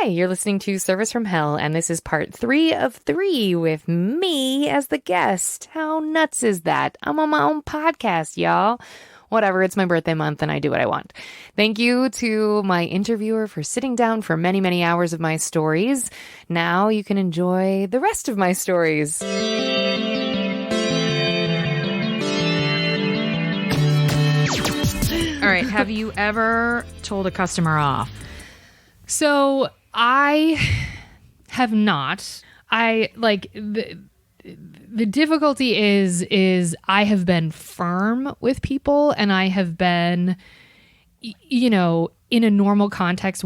Hi, you're listening to Service from Hell, and this is part 3 of 3 with me as the guest. How nuts is that? I'm on my own podcast, y'all. Whatever, it's my birthday month and I do what I want. Thank you to my interviewer for sitting down for many, many hours of my stories. Now you can enjoy the rest of my stories. All right, have you ever told a customer off? So I have not. The difficulty is I have been firm with people, and I have been, in a normal context,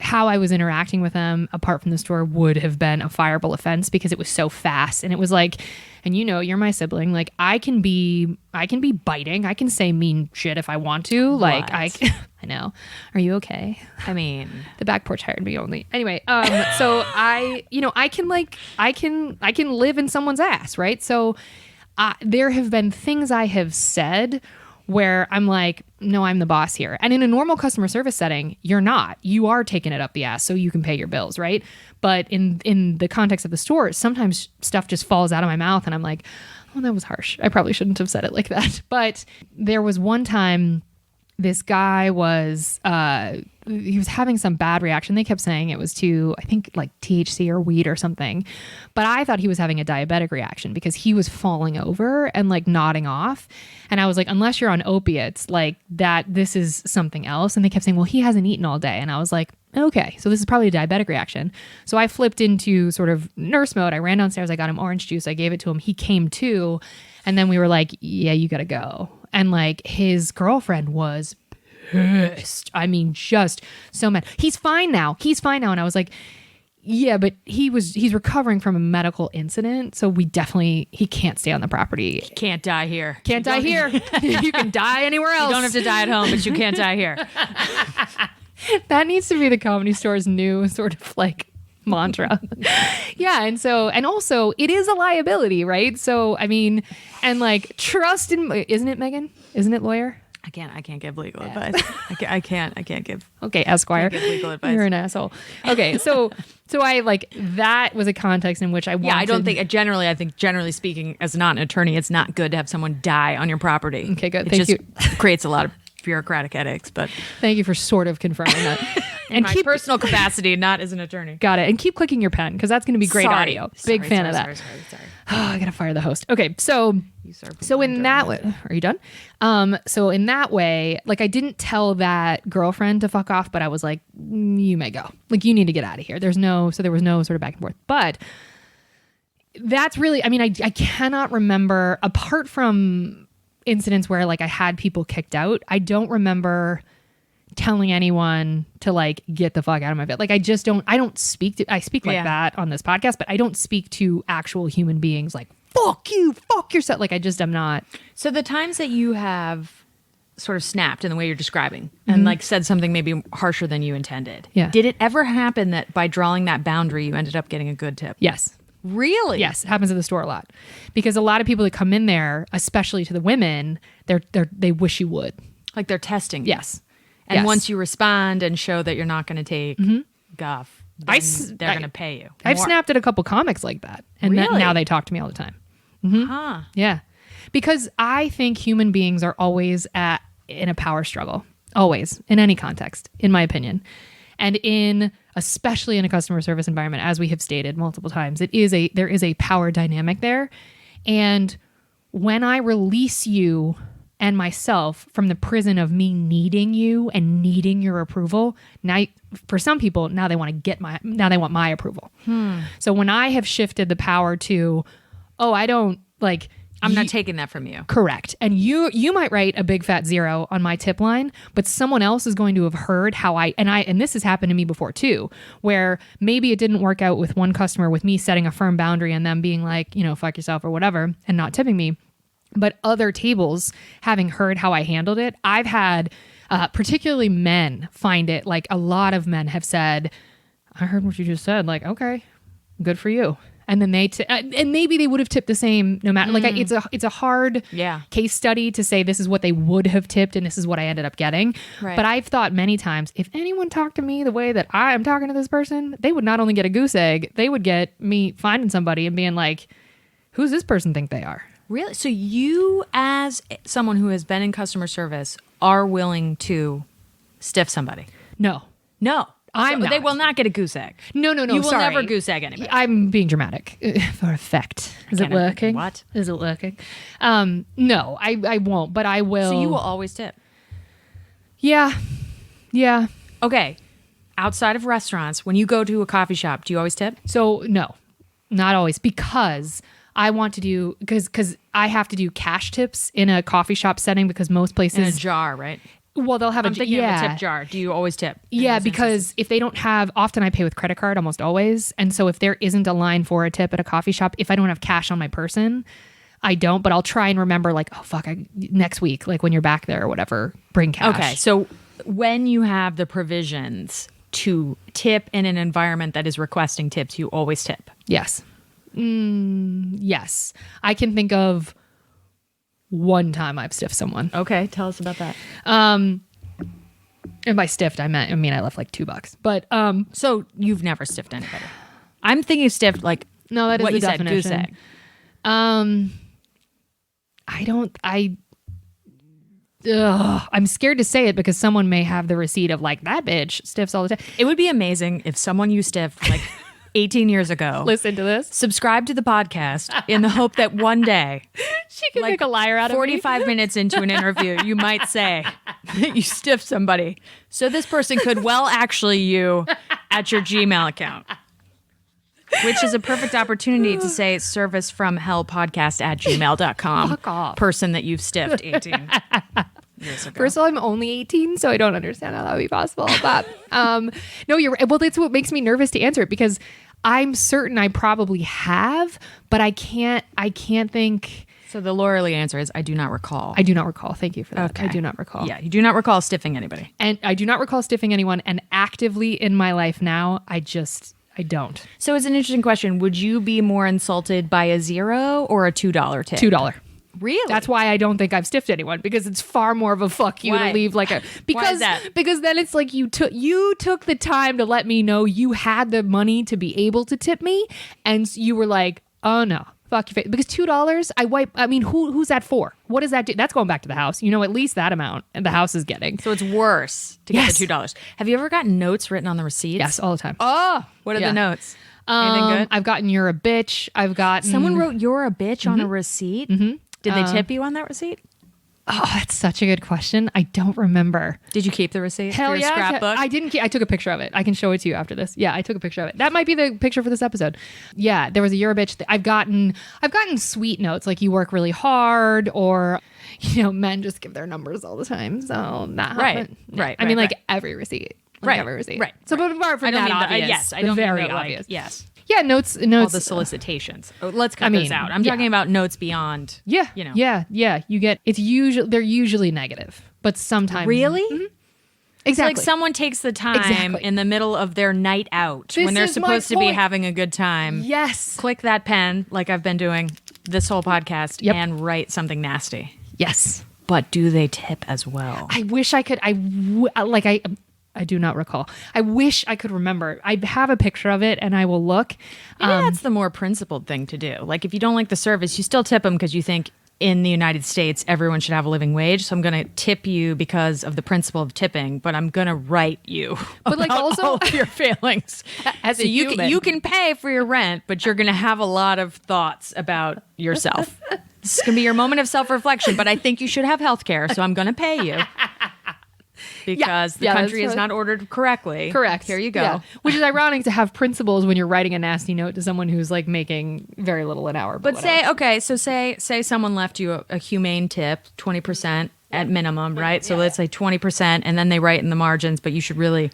how I was interacting with them apart from the store would have been a fireable offense because it was so fast. And it was like, and you're my sibling. Like I can be biting. I can say mean shit if I want to. Like I know. Are you okay? I mean, the back porch hired me only. Anyway, so I can live in someone's ass, right? So there have been things I have said where I'm like, no, I'm the boss here. And in a normal customer service setting, you're not. You are taking it up the ass so you can pay your bills, right? But in the context of the store, sometimes stuff just falls out of my mouth and I'm like, oh, that was harsh. I probably shouldn't have said it like that. But there was one time this guy was having some bad reaction. They kept saying it was to, I think, like THC or weed or something. But I thought he was having a diabetic reaction because he was falling over and like nodding off. And I was like, unless you're on opiates, like that, this is something else. And they kept saying, well, he hasn't eaten all day. And I was like, okay, so this is probably a diabetic reaction. So I flipped into sort of nurse mode. I ran downstairs. I got him orange juice. I gave it to him. He came to. And then we were like, yeah, you got to go. And like his girlfriend was pissed. I mean, just so mad. He's fine now. And I was like, yeah, but he's recovering from a medical incident. So he can't stay on the property. He can't die here. You can die anywhere else. You don't have to die at home, but you can't die here. That needs to be the Comedy Store's new sort of like mantra. Yeah. And also it is a liability, right? So, I mean, and like trust in, isn't it, Megan? Isn't it, lawyer? I can't give legal advice. I can't give. Okay, Esquire. Give legal advice. You're an asshole. Okay, so I like that was a context in which I wanted. Yeah, I don't think generally speaking, as not an attorney, it's not good to have someone die on your property. Okay, good. Thank you. Creates a lot of bureaucratic headaches, but thank you for sort of confirming that. And my personal capacity, not as an attorney. Got it. And keep clicking your pen because that's going to be great audio. Big fan of that. Sorry. Oh, I gotta fire the host. Okay, so in that way, are you done? So in that way, like I didn't tell that girlfriend to fuck off, but I was like, you may go. Like you need to get out of here. There was no sort of back and forth. But that's really, I mean, I cannot remember, apart from incidents where like I had people kicked out, I don't remember telling anyone to like get the fuck out of my bed. Like I speak like that on this podcast, but I don't speak to actual human beings like fuck you, fuck yourself. Like I just am not. So the times that you have sort of snapped in the way you're describing and like said something maybe harsher than you intended. Yeah. Did it ever happen that by drawing that boundary you ended up getting a good tip? Yes. Really? Yes, it happens at the store a lot. Because a lot of people that come in there, especially to the women, they wish you would. Like they're testing you. Yes. And once you respond and show that you're not going to take guff, then they're going to pay you. I've snapped at a couple comics like that. And now they talk to me all the time. Mm-hmm. Huh. Yeah. Because I think human beings are always in a power struggle. Always. In any context, in my opinion. And especially in a customer service environment, as we have stated multiple times, there is a power dynamic there. And when I release you and myself from the prison of me needing you and needing your approval, now for some people, now they want my approval. So when I have shifted the power to, I'm not taking that from you. Correct. And you might write a big fat 0 on my tip line, but someone else is going to have heard how and this has happened to me before too, where maybe it didn't work out with one customer with me setting a firm boundary and them being like, fuck yourself or whatever and not tipping me. But other tables, having heard how I handled it, I've had particularly men find it, like a lot of men have said, I heard what you just said, like, okay, good for you. and then and maybe they would have tipped the same no matter. Like it's a hard case study to say this is what they would have tipped and this is what I ended up getting. Right. But I've thought many times, if anyone talked to me the way that I am talking to this person, they would not only get a goose egg, they would get me finding somebody and being like, who's this person think they are? Really? So you, as someone who has been in customer service, are willing to stiff somebody? No. I'm not. They will not get a goose egg. No. You will sorry. never goose egg anybody. I'm being dramatic for effect. Is it working? What? Is it working? No, I won't, but I will. So you will always tip? Yeah. Okay. Outside of restaurants, when you go to a coffee shop, do you always tip? So no, not always, because I want to do, because I have to do cash tips in a coffee shop setting because most places. In a jar, right? Well, they'll have I'm thinking of a tip jar. Do you always tip? Yeah, because if they don't have, often I pay with credit card, almost always. And so if there isn't a line for a tip at a coffee shop, if I don't have cash on my person, I don't. But I'll try and remember like, oh, fuck, next week, like when you're back there or whatever, bring cash. Okay, so when you have the provisions to tip in an environment that is requesting tips, you always tip? Yes. Yes. I can think of one time I've stiffed someone. Okay, tell us about that. And by stiffed, I mean I left like $2. But so you've never stiffed anybody? I'm thinking stiffed like no, that is what the you definition. said, goose egg. I'm scared to say it because someone may have the receipt of like that bitch stiffs all the time. It would be amazing if someone you stiffed like 18 years ago Listen to this. subscribe to the podcast in the hope that one day She can make a liar out of me. 45 minutes into an interview, you might say that you stiffed somebody. So this person could actually you at your Gmail account. Which is a perfect opportunity to say servicefromhellpodcast@gmail.com. Fuck off. Person that you've stiffed 18 years ago. First of all, I'm only 18, so I don't understand how that would be possible. But no, you're right. Well, that's what makes me nervous to answer it because I'm certain I probably have, but I can't think. So the lawyerly answer is I do not recall. I do not recall. Thank you for that. Okay. I do not recall. Yeah, you do not recall stiffing anybody. And I do not recall stiffing anyone. And actively in my life now, I don't. So it's an interesting question. Would you be more insulted by a $0 or a $2 tip? $2. Really? That's why I don't think I've stiffed anyone because it's far more of a fuck you Why? to leave like a because Why is that? Because then it's like you took the time to let me know you had the money to be able to tip me, and you were like, oh no. Fuck your face. Because $2, I mean, who's that for? What does that do? That's going back to the house. You know, at least that amount and the house is getting. So it's worse to get the $2. Have you ever gotten notes written on the receipts? Yes, all the time. Oh, what are the notes? Anything good? I've gotten you're a bitch. I've gotten Someone wrote you're a bitch on a receipt. Mm-hmm. Did they tip you on that receipt? Oh, that's such a good question. I don't remember. Did you keep the receipt? Hell for your yeah. Scrapbook? I didn't. I took a picture of it. I can show it to you after this. Yeah, I took a picture of it. That might be the picture for this episode. Yeah, there was a you're a bitch. I've gotten sweet notes like you work really hard, or men just give their numbers all the time. So that happened. Right. I mean, like every receipt. Like every receipt. Right. So, but apart from I don't that mean obvious, yes, I the don't very mean that, obvious. Yes. Yeah, notes. All the solicitations. Let's cut those out. I'm talking about notes beyond. Yeah. Yeah. You get they're usually negative, but sometimes Really? Mm-hmm. It's Exactly. like someone takes the time in the middle of their night out when they're is my supposed to be point. having a good time. Yes. Click that pen like I've been doing this whole podcast and write something nasty. Yes. But do they tip as well? I wish I could. I do not recall. I wish I could remember. I have a picture of it and I will look. Maybe that's the more principled thing to do. Like if you don't like the service, you still tip them because you think in the United States, everyone should have a living wage. So I'm going to tip you because of the principle of tipping, but I'm going to write you But like about also all of your failings. as So a you human. you can pay for your rent, but you're going to have a lot of thoughts about yourself. This is going to be your moment of self-reflection, but I think you should have health care, so I'm going to pay you. Because the country is not ordered correctly. Correct. Here you go. Yeah. Which is ironic to have principles when you're writing a nasty note to someone who's like making very little an hour. But say someone left you a humane tip, 20% at minimum, right? So let's say 20%, and then they write in the margins, but you should really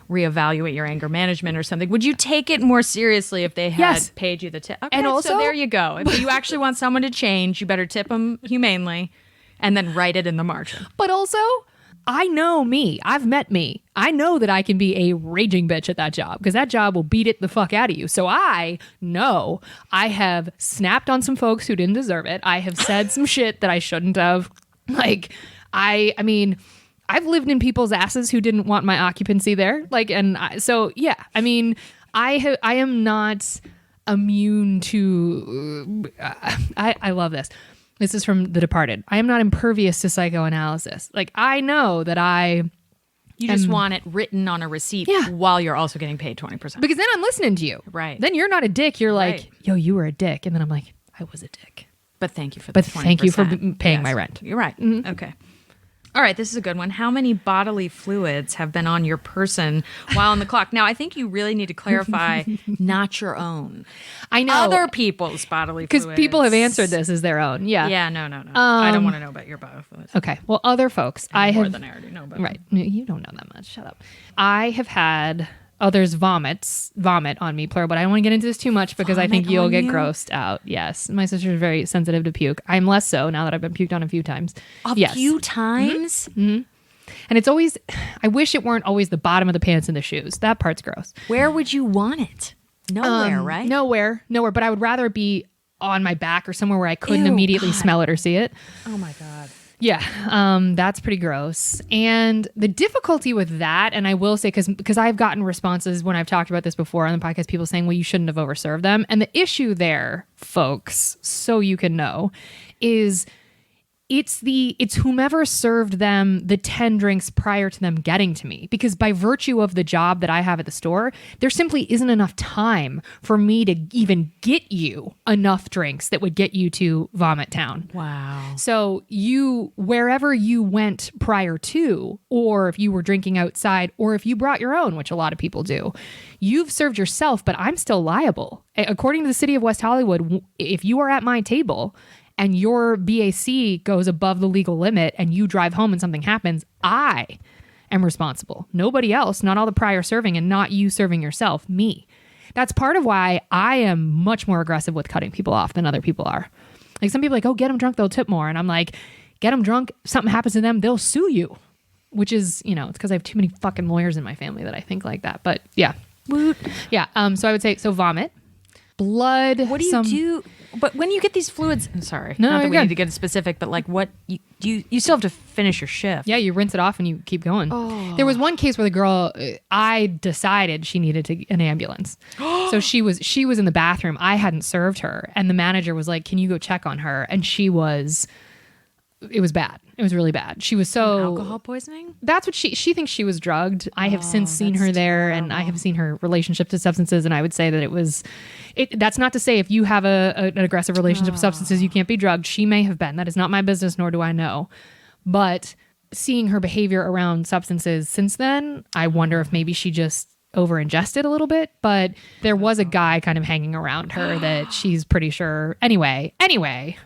reevaluate your anger management or something. Would you take it more seriously if they had paid you the tip? Okay, And also- so there you go. If you actually want someone to change, you better tip them humanely and then write it in the margin. But also, I know me. I've met me. I know that I can be a raging bitch at that job because that job will beat it the fuck out of you. So I know I have snapped on some folks who didn't deserve it. I have said some shit that I shouldn't have. Like, I mean, I've lived in people's asses who didn't want my occupancy there. Like, so yeah, I mean, I am not immune to, I love this. This is from The Departed. I am not impervious to psychoanalysis. Like, I know that You just want it written on a receipt while you're also getting paid 20%. because then I'm listening to you. Right. Then you're not a dick. You're like, Right. yo, you were a dick. And then I'm like, I was a dick. But thank you for But the 20%. thank you for paying my rent. You're right. Okay. All right, this is a good one. How many bodily fluids have been on your person while on the clock? Now, I think you really need to clarify not your own. I know. Other people's bodily fluids. Because people have answered this as their own. Yeah. Yeah, no. I don't want to know about your bodily fluids. Okay. Well, other folks, I More have. than I already know about. Right. You don't know that much. Shut up. I have had others vomit on me, plural, but I don't want to get into this too much because I think Vomit you'll on get you? grossed out. Yes. My sister's very sensitive to puke. I'm less so now that I've been puked on a few times. A few times? And it's always, I wish it weren't always the bottom of the pants and the shoes. That part's gross. Where would you want it? Nowhere, right? Nowhere. But I would rather it be on my back or somewhere where I couldn't Ew, immediately God. smell it or see it. Oh my God. Yeah, that's pretty gross. And the difficulty with that, and I will say, because I've gotten responses when I've talked about this before on the podcast, people saying, well, you shouldn't have overserved them. And the issue there, folks, so you can know, is it's whomever served them the 10 drinks prior to them getting to me. Because by virtue of the job that I have at the store, there simply isn't enough time for me to even get you enough drinks that would get you to Vomit Town. Wow. So wherever you went prior to, or if you were drinking outside, or if you brought your own, which a lot of people do, you've served yourself, but I'm still liable. According to the city of West Hollywood, if you are at my table and your BAC goes above the legal limit and you drive home and something happens, I am responsible. Nobody else, not all the prior serving and not you serving yourself, me. That's part of why I am much more aggressive with cutting people off than other people are. Like some people are like, oh, get them drunk, they'll tip more. And I'm like, get them drunk, something happens to them, they'll sue you. Which is, it's because I have too many fucking lawyers in my family that I think like that. But yeah. Woot. Yeah. So I would say, vomit, blood. What do you do? But when you get these fluids, I'm sorry, No, not that you're we good. need to get specific, but like what you still have to finish your shift. Yeah, you rinse it off and you keep going. There was one case where the girl, I decided she needed an ambulance. So she was in the bathroom. I hadn't served her. And the manager was like, can you go check on her? And it was bad. It was really bad. She was so... Alcohol poisoning? That's what she thinks she was drugged. I have since seen her there and I have seen her relationship to substances. And I would say that that's not to say if you have an aggressive relationship with substances, you can't be drugged. She may have been. That is not my business, nor do I know. But seeing her behavior around substances since then, I wonder if maybe she just over ingested a little bit. But there was a guy kind of hanging around her that she's pretty sure. Anyway,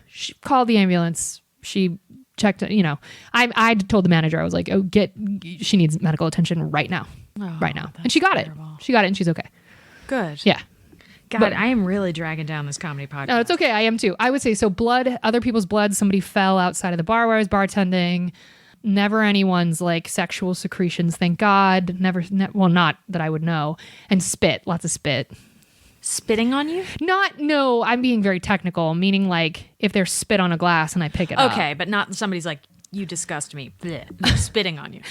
she called the ambulance. She checked, I told the manager, I was like, she needs medical attention right now. Right now. And she got terrible. it. She got it and she's okay. Good. Yeah. God, But- I am really dragging down this comedy podcast. No, it's okay. I am too. I would say, so blood, other people's blood, somebody fell outside of the bar where I was bartending. Never anyone's like sexual secretions. Thank God. Well, not that I would know. And spit, lots of spit. Spitting on you? No, I'm being very technical, meaning like if there's spit on a glass and I pick it up. Okay, but not somebody's like, you disgust me. Blech. Spitting on you.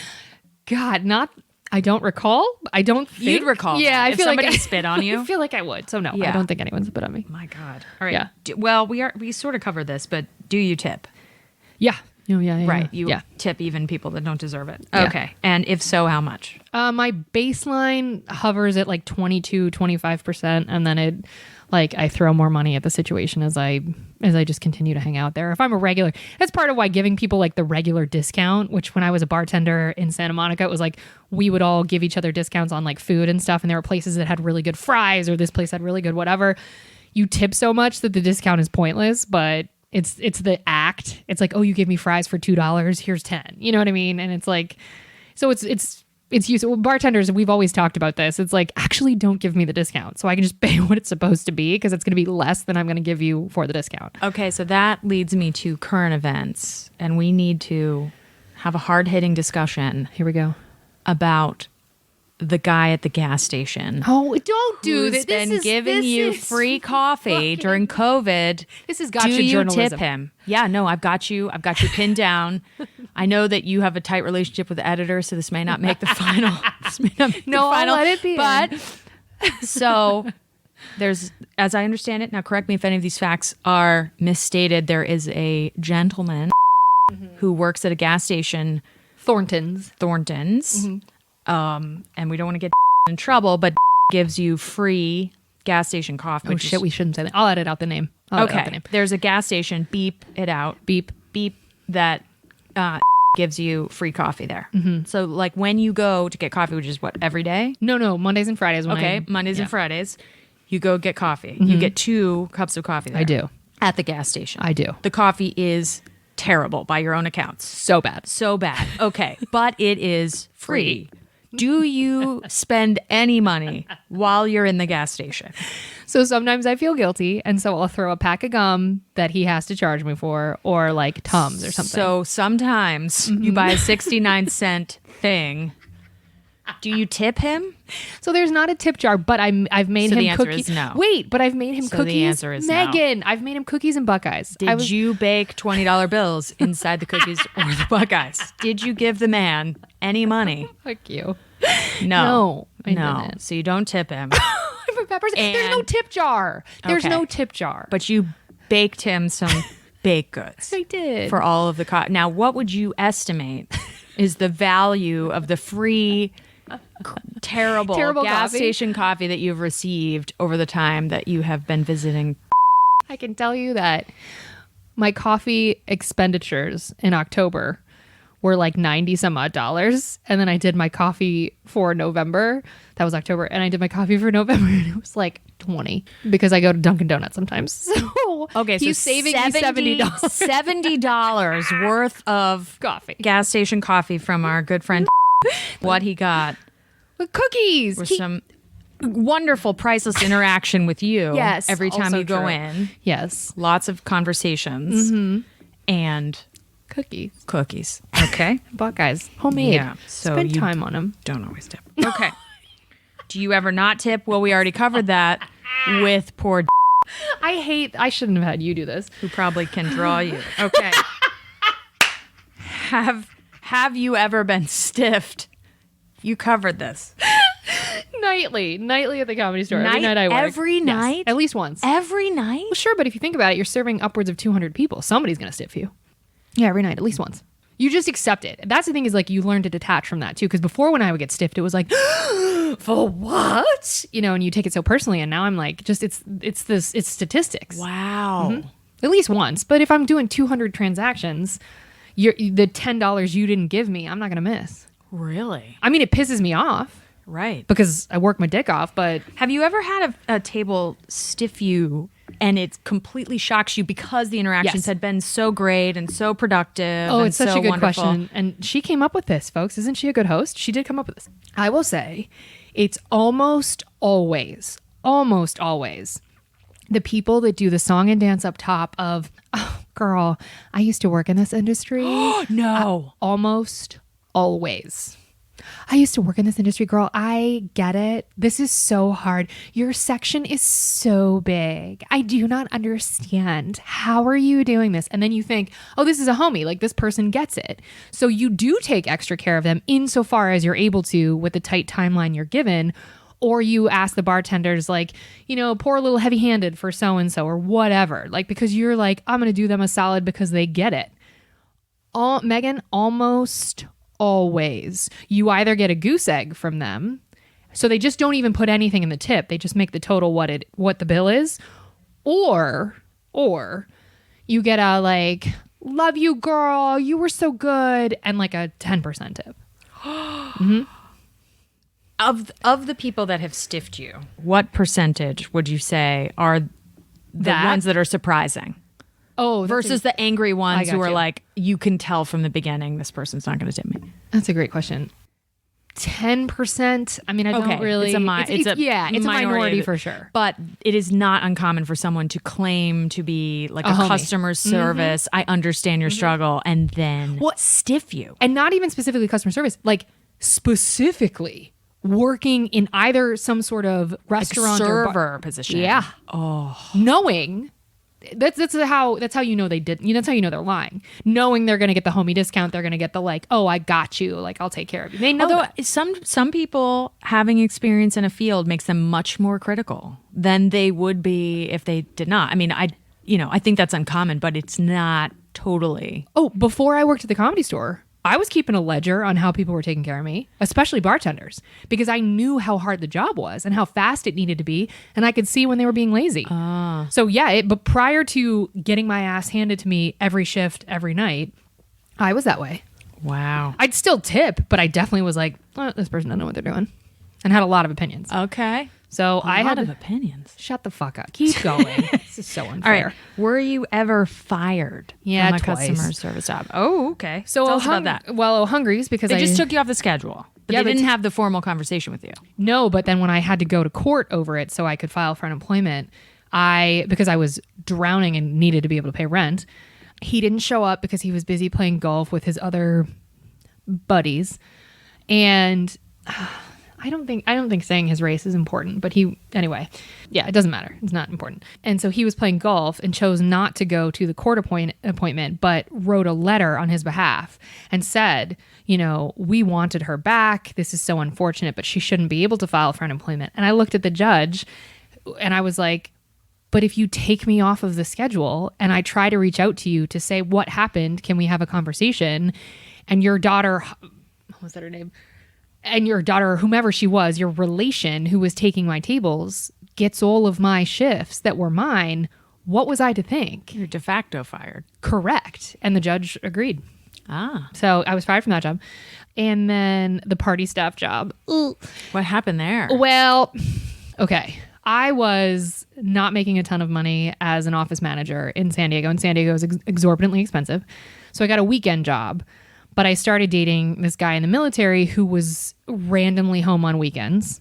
God, I don't recall. I don't think. You'd recall Yeah, that I if feel somebody like spit on you. I feel like I would. So no, I Yeah. don't think anyone's spit on me. My God. All right. Yeah. Well, we sort of covered this, but do you tip? Yeah. Yeah. Right. You yeah. tip even people that don't deserve it. Yeah. Okay. And if so, how much? My baseline hovers at like 22-25%, and then I throw more money at the situation as I just continue to hang out there. If I'm a regular, that's part of why giving people like the regular discount, which when I was a bartender in Santa Monica, it was like we would all give each other discounts on like food and stuff, and there were places that had really good fries or this place had really good whatever. You tip so much that the discount is pointless, but it's the act. It's like, oh, you gave me fries for $2, here's 10. You know what I mean? And it's like, so it's useful. Bartenders, we've always talked about this. It's like, actually don't give me the discount so I can just pay what it's supposed to be, because it's going to be less than I'm going to give you for the discount. Okay, so that leads me to current events, and we need to have a hard-hitting discussion Here we go. about the guy at the gas station. Oh, don't do who's this. been giving you free coffee during COVID. This is gotcha Do you journalism. tip him? Yeah, no, I've got you pinned down. I know that you have a tight relationship with the editor, so this may not make the final. This may not make the No, I'll final, let it be. But so there's, as I understand it, now correct me if any of these facts are misstated. There is a gentleman who works at a gas station, Thornton's. And we don't want to get in trouble, but gives you free gas station coffee. Oh shit, we shouldn't say that. I'll edit out the name. Okay. There's a gas station, beep it out. Beep, that gives you free coffee there. So like when you go to get coffee, which is what, every day? No, Mondays and Fridays. Mondays and Fridays, you go get coffee. You get 2 cups of coffee there. I do. At the gas station. I do. The coffee is terrible by your own accounts. So bad. So bad. Okay. But it is free. Do you spend any money while you're in the gas station? So sometimes I feel guilty, and so I'll throw a pack of gum that he has to charge me for, or like Tums or something. So sometimes you buy a 69-cent thing. Do you tip him? So there's not a tip jar, but I've made So him the answer cookies. is no. Wait, but I've made him So cookies. the answer is no. Megan, I've made him cookies and Buckeyes. Did you bake $20 bills inside the cookies or the Buckeyes? Did you give the man any money? Fuck you. No. I didn't. So you don't tip him. There's no tip jar. There's Okay. no tip jar. But you baked him some baked goods. I did. For all of the coffee. Now, what would you estimate is the value of the free, terrible gas coffee? station coffee that you've received over the time that you have been visiting? I can tell you that my coffee expenditures in October were like 90 some odd dollars. And then I did my coffee for November. That was October. And I did my coffee for November and it was like 20 because I go to Dunkin' Donuts sometimes. So Okay, he's so saving me $70. $70 worth of Coffee. gas station coffee from our good friend. What he got With cookies. was some wonderful, priceless interaction with you. Yes, every time also you go true. in. Yes. Lots of conversations and Cookies. cookies. Okay. Buckeyes. Homemade. Yeah, so Spend you- time on them. Don't always tip. Okay. Do you ever not tip? Well, we already covered that with poor I shouldn't have had you do this. who probably can draw you. Okay. Have you ever been stiffed? You covered this. Nightly at the Comedy Store. Every night I work. Every Yes, night? at least once. Every night? Well, sure, but if you think about it, you're serving upwards of 200 people. Somebody's going to stiff you. Yeah, every night, at least once. You just accept it. That's the thing is like you learn to detach from that too. Because before when I would get stiffed, it was like, for what? You know, and you take it so personally. And now I'm like, just it's statistics. Wow. At least once. But if I'm doing 200 transactions, the $10 you didn't give me, I'm not going to miss. Really? I mean, it pisses me off Right. because I work my dick off, but Have you ever had a table stiff you and it completely shocks you because the interactions Yes. had been so great and so productive? oh, and it's such so a good wonderful? question. And she came up with this, folks. Isn't she a good host? She did come up with this. I will say it's almost always the people that do the song and dance up top of, oh, girl, I used to work in this industry. No. Almost always. I used to work in this industry, girl. I get it. This is so hard. Your section is so big. I do not understand. How are you doing this? And then you think, oh, this is a homie. Like this person gets it. So you do take extra care of them insofar as you're able to with the tight timeline you're given. Or you ask the bartenders, like, you know, pour a little heavy handed for so and so or whatever. Like, because you're like, I'm going to do them a solid because they get it. Megan, almost always you either get a goose egg from them, so they just don't even put anything in the tip, they just make the total what the bill is, or you get a like, love you girl, you were so good, and like a 10% tip. Of the people that have stiffed you, what percentage would you say are the ones that are surprising? Oh, Versus the angry ones got who are you. like, you can tell from the beginning this person's not going to tip me. that's a great question. 10%. I mean, I Okay, don't really. it's a minority for sure. But it is not uncommon for someone to claim to be like a homie. customer service. I understand your struggle, and then stiff you. And not even specifically customer service, like specifically working in either some sort of restaurant or Server position. Yeah. Knowing that's how you know they did. That's how you know they're lying. Knowing they're going to get the homie discount, they're going to get the like, oh, I got you, like I'll take care of you. They know. Although some people having experience in a field makes them much more critical than they would be if they did not. I mean, I think that's uncommon, but it's not totally. Oh, before I worked at the Comedy Store, I was keeping a ledger on how people were taking care of me, especially bartenders, because I knew how hard the job was and how fast it needed to be, and I could see when they were being lazy. So yeah, but prior to getting my ass handed to me every shift, every night, I was that way. Wow. I'd still tip, but I definitely was like, this person doesn't know what they're doing, and had a lot of opinions. Okay. So I had opinions. Shut the fuck up. Keep going. This is so unfair. All right. Were you ever fired Yeah, from a twice. customer service job? Oh, okay. So tell us about that. Well, Hungry's because They I just took you off the schedule, but Yeah, they but didn't have the formal conversation with you. No, but then when I had to go to court over it so I could file for unemployment, because I was drowning and needed to be able to pay rent, he didn't show up because he was busy playing golf with his other buddies. And I don't think saying his race is important, but anyway, yeah, it doesn't matter. It's not important. And so he was playing golf and chose not to go to the court appointment, but wrote a letter on his behalf and said, we wanted her back. This is so unfortunate, but she shouldn't be able to file for unemployment. And I looked at the judge and I was like, but if you take me off of the schedule and I try to reach out to you to say what happened, can we have a conversation? And your daughter, what was that her name? And your daughter, whomever she was, your relation who was taking my tables, gets all of my shifts that were mine. What was I to think? You're de facto fired. Correct. And the judge agreed. Ah. So I was fired from that job. And then the party staff job. Ooh. What happened there? Well, okay. I was not making a ton of money as an office manager in San Diego. And San Diego is exorbitantly expensive. So I got a weekend job. But I started dating this guy in the military who was randomly home on weekends.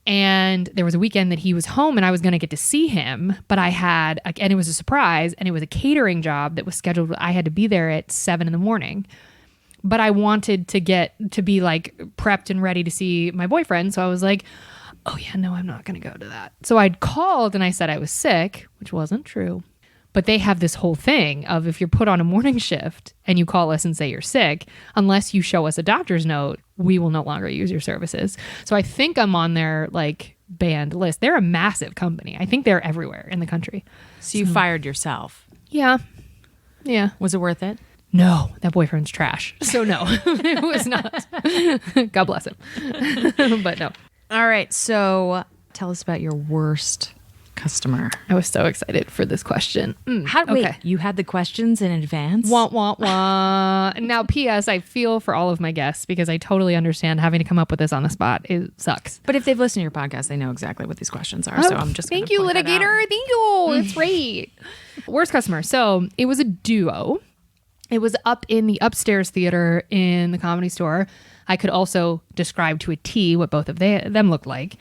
And there was a weekend that he was home and I was going to get to see him. But and it was a surprise, and it was a catering job that was scheduled. I had to be there at 7 a.m. But I wanted to be like prepped and ready to see my boyfriend. So I was like, oh yeah, no, I'm not going to go to that. So I'd called and I said I was sick, which wasn't true. But they have this whole thing of if you're put on a morning shift and you call us and say you're sick, unless you show us a doctor's note, we will no longer use your services. So I think I'm on their like banned list. They're a massive company. I think they're everywhere in the country. So you fired yourself. Yeah. Yeah. Was it worth it? No, that boyfriend's trash. So no, it was not. God bless him. But no. All right. So tell us about your worst customer. I was so excited for this question. Wait, you had the questions in advance? Wah, wah, wah. Now, P.S. I feel for all of my guests because I totally understand having to come up with this on the spot. It sucks. But if they've listened to your podcast, they know exactly what these questions are. So I'm just thank you, litigator. Thank you. That's right. Worst customer. So it was a duo. It was up in the upstairs theater in the Comedy Store. I could also describe to a T what both of them looked like.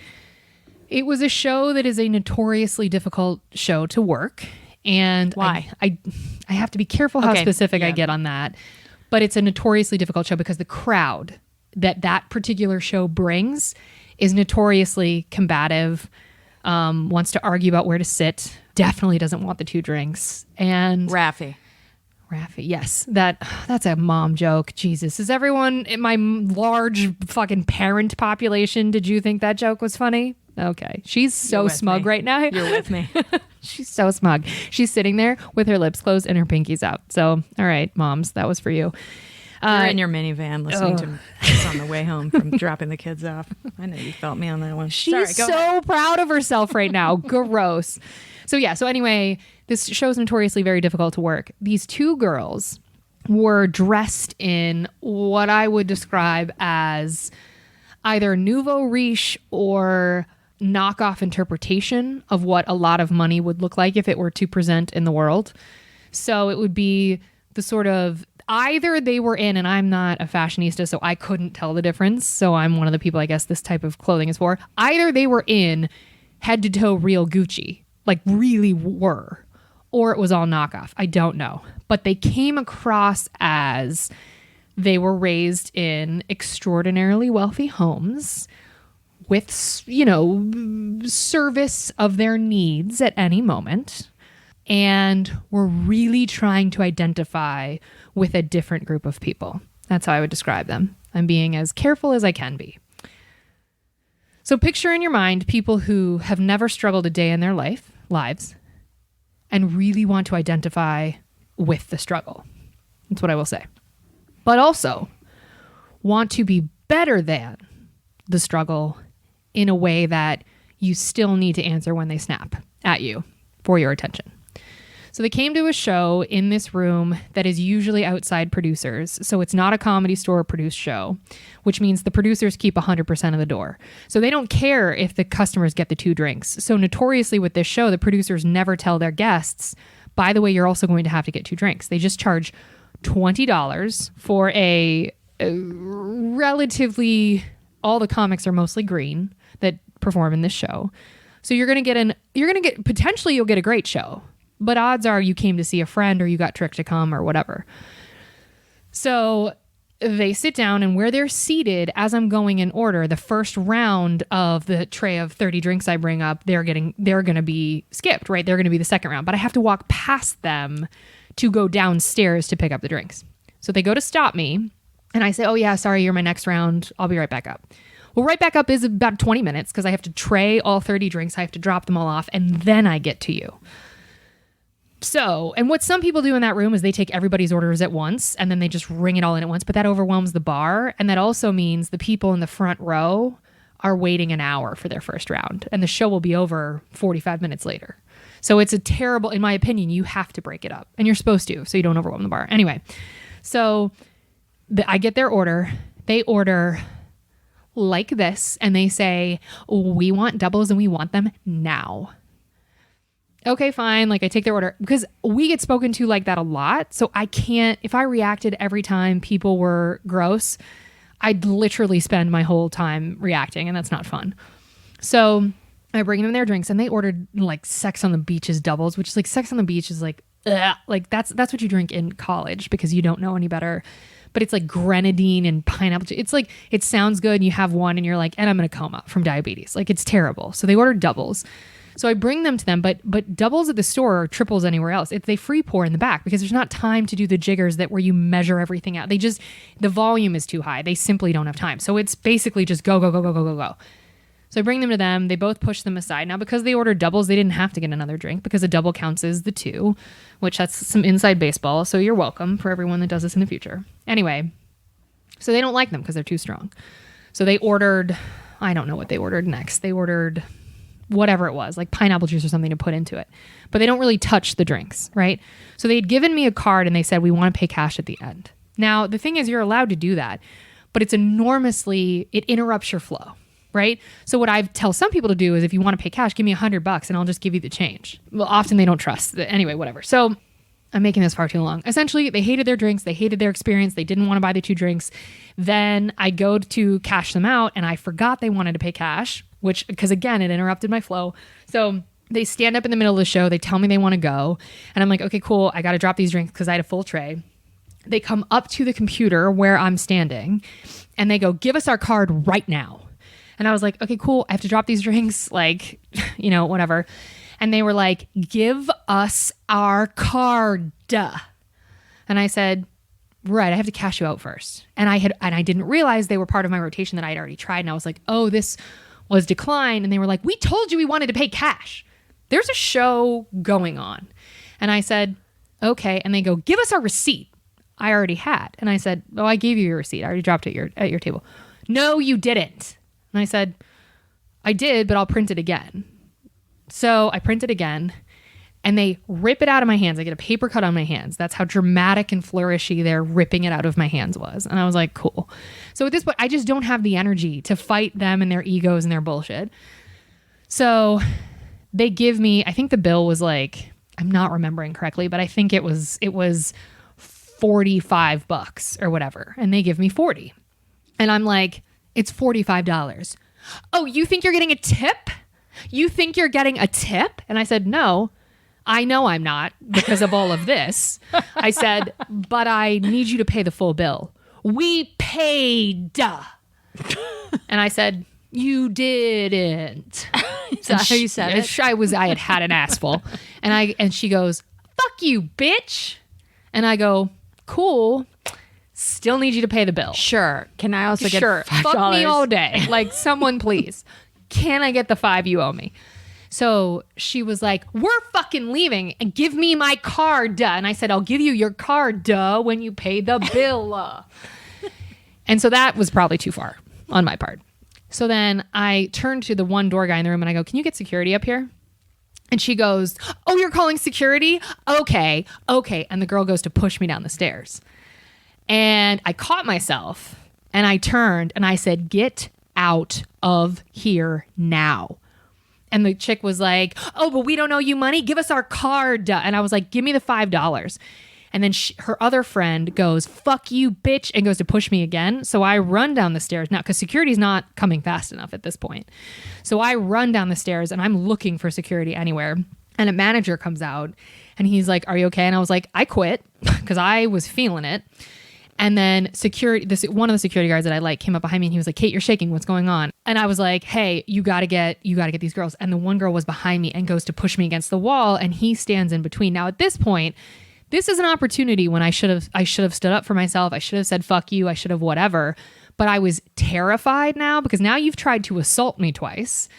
It was a show that is a notoriously difficult show to work. And why? I have to be careful how specific I get on that. But it's a notoriously difficult show because the crowd that particular show brings is notoriously combative, wants to argue about where to sit, definitely doesn't want the 2 drinks. And Raffy, yes. That's a mom joke. Jesus. Is everyone in my large fucking parent population, did you think that joke was funny? Okay. She's so smug right now. You're with me. She's so smug. She's sitting there with her lips closed and her pinkies out. So, all right, moms, that was for you. You're in your minivan listening to us on the way home from dropping the kids off. I know you felt me on that one. She's so proud of herself right now. Gross. So anyway, this show is notoriously very difficult to work. These 2 girls were dressed in what I would describe as either nouveau riche or knockoff interpretation of what a lot of money would look like if it were to present in the world. So it would be the sort of either they were in, and I'm not a fashionista, so I couldn't tell the difference. So I'm one of the people I guess this type of clothing is for. Either they were in head to toe real Gucci, like really were, or it was all knockoff. I don't know. But they came across as they were raised in extraordinarily wealthy homes with, you know, service of their needs at any moment. And were really trying to identify with a different group of people. That's how I would describe them. I'm being as careful as I can be. So picture in your mind people who have never struggled a day in their lives and really want to identify with the struggle. That's what I will say. But also want to be better than the struggle in a way that you still need to answer when they snap at you for your attention. So they came to a show in this room that is usually outside producers. So it's not a Comedy Store produced show, which means the producers keep 100% of the door. So they don't care if the customers get the 2 drinks. So notoriously with this show, the producers never tell their guests, by the way, you're also going to have to get 2 drinks. They just charge $20 for a relatively, all the comics are mostly green that perform in this show. So potentially you'll get a great show. But odds are you came to see a friend or you got tricked to come or whatever. So they sit down, and where they're seated, as I'm going in order, the first round of the tray of 30 drinks I bring up, they're going to be skipped, right? They're going to be the second round, but I have to walk past them to go downstairs to pick up the drinks. So they go to stop me, and I say, oh yeah, sorry, you're my next round. I'll be right back up. Well, right back up is about 20 minutes because I have to tray all 30 drinks. I have to drop them all off, and then I get to you. So, and what some people do in that room is they take everybody's orders at once and then they just ring it all in at once, but that overwhelms the bar. And that also means the people in the front row are waiting an hour for their first round and the show will be over 45 minutes later. So it's a terrible, in my opinion, you have to break it up and you're supposed to, so you don't overwhelm the bar. Anyway, so I get their order. They order like this and they say, we want doubles and we want them now. Okay, fine. Like I take their order because we get spoken to like that a lot. So I can't, if I reacted every time people were gross, I'd literally spend my whole time reacting and that's not fun. So I bring them their drinks and they ordered like Sex on the Beach's doubles, which is like Sex on the Beach is like, ugh, like that's what you drink in college because you don't know any better. But it's like grenadine and pineapple. It's like, it sounds good and you have one and you're like, and I'm going to coma from diabetes. Like it's terrible. So they ordered doubles. So I bring them to them, but doubles at the store or triples anywhere else, they free pour in the back because there's not time to do the jiggers that where you measure everything out. The volume is too high. They simply don't have time. So it's basically just go, go, go, go, go, go, go. So I bring them to them. They both push them aside. Now, because they ordered doubles, they didn't have to get another drink because a double counts as the 2, which that's some inside baseball. So you're welcome for everyone that does this in the future. Anyway, so they don't like them because they're too strong. So they ordered, I don't know what they ordered next. They ordered whatever it was, like pineapple juice or something to put into it. But they don't really touch the drinks, right? So they had given me a card and they said, we want to pay cash at the end. Now, the thing is, you're allowed to do that, but it interrupts your flow, right? So what I tell some people to do is if you want to pay cash, give me $100 and I'll just give you the change. Well, often they don't trust. Anyway, whatever. So I'm making this far too long. Essentially, they hated their drinks. They hated their experience. They didn't want to buy the 2 drinks. Then I go to cash them out and I forgot they wanted to pay cash, because again, it interrupted my flow. So they stand up in the middle of the show. They tell me they want to go. And I'm like, okay, cool. I got to drop these drinks because I had a full tray. They come up to the computer where I'm standing and they go, give us our card right now. And I was like, okay, cool. I have to drop these drinks, like, whatever. And they were like, give us our card. And I said, right, I have to cash you out first. And I didn't realize they were part of my rotation that I had already tried. And I was like, oh, this was declined. And they were like, we told you we wanted to pay cash. There's a show going on. And I said, okay. And they go, give us our receipt. I already had. And I said, oh, I gave you your receipt. I already dropped it at your table. No, you didn't. And I said, I did, but I'll print it again. So I print it again and they rip it out of my hands. I get a paper cut on my hands. That's how dramatic and flourishy their ripping it out of my hands was. And I was like, cool. So at this point, I just don't have the energy to fight them and their egos and their bullshit. So they give me, I think the bill was like, I'm not remembering correctly, but I think it was $40 $45 or whatever. And they give me 40. And I'm like, it's $45. Oh, you think you're getting a tip? You think you're getting a tip? And I said, no, I know I'm not because of all of this. I said, but I need you to pay the full bill. We paid. And I said, you didn't. Is that how you said it? I had an ass full. And she goes, fuck you, bitch. And I go, cool. Still need you to pay the bill. Sure. Can I also get Sure. $5? Fuck me all day. Like, someone please. Can I get the $5 you owe me? So she was like, we're fucking leaving and give me my card. Duh. And I said, I'll give you your card, duh, when you pay the bill. And so that was probably too far on my part. So then I turned to the one door guy in the room and I go, can you get security up here? And she goes, oh, you're calling security? Okay. And the girl goes to push me down the stairs. And I caught myself and I turned and I said, get out of here now. And the chick was like, oh, but we don't owe you money. Give us our card. And I was like, give me the $5. And then her other friend goes, fuck you, bitch, and goes to push me again. So I run down the stairs now because security's not coming fast enough at this point. So I run down the stairs and I'm looking for security anywhere. And a manager comes out and he's like, are you okay? And I was like, I quit because I was feeling it. And then one of the security guards that I like came up behind me and he was like, Kate, you're shaking. What's going on? And I was like, hey, you got to get these girls. And the one girl was behind me and goes to push me against the wall. And he stands in between. Now at this point, this is an opportunity when I should have stood up for myself. I should have said, fuck you. I should have whatever. But I was terrified now because now you've tried to assault me twice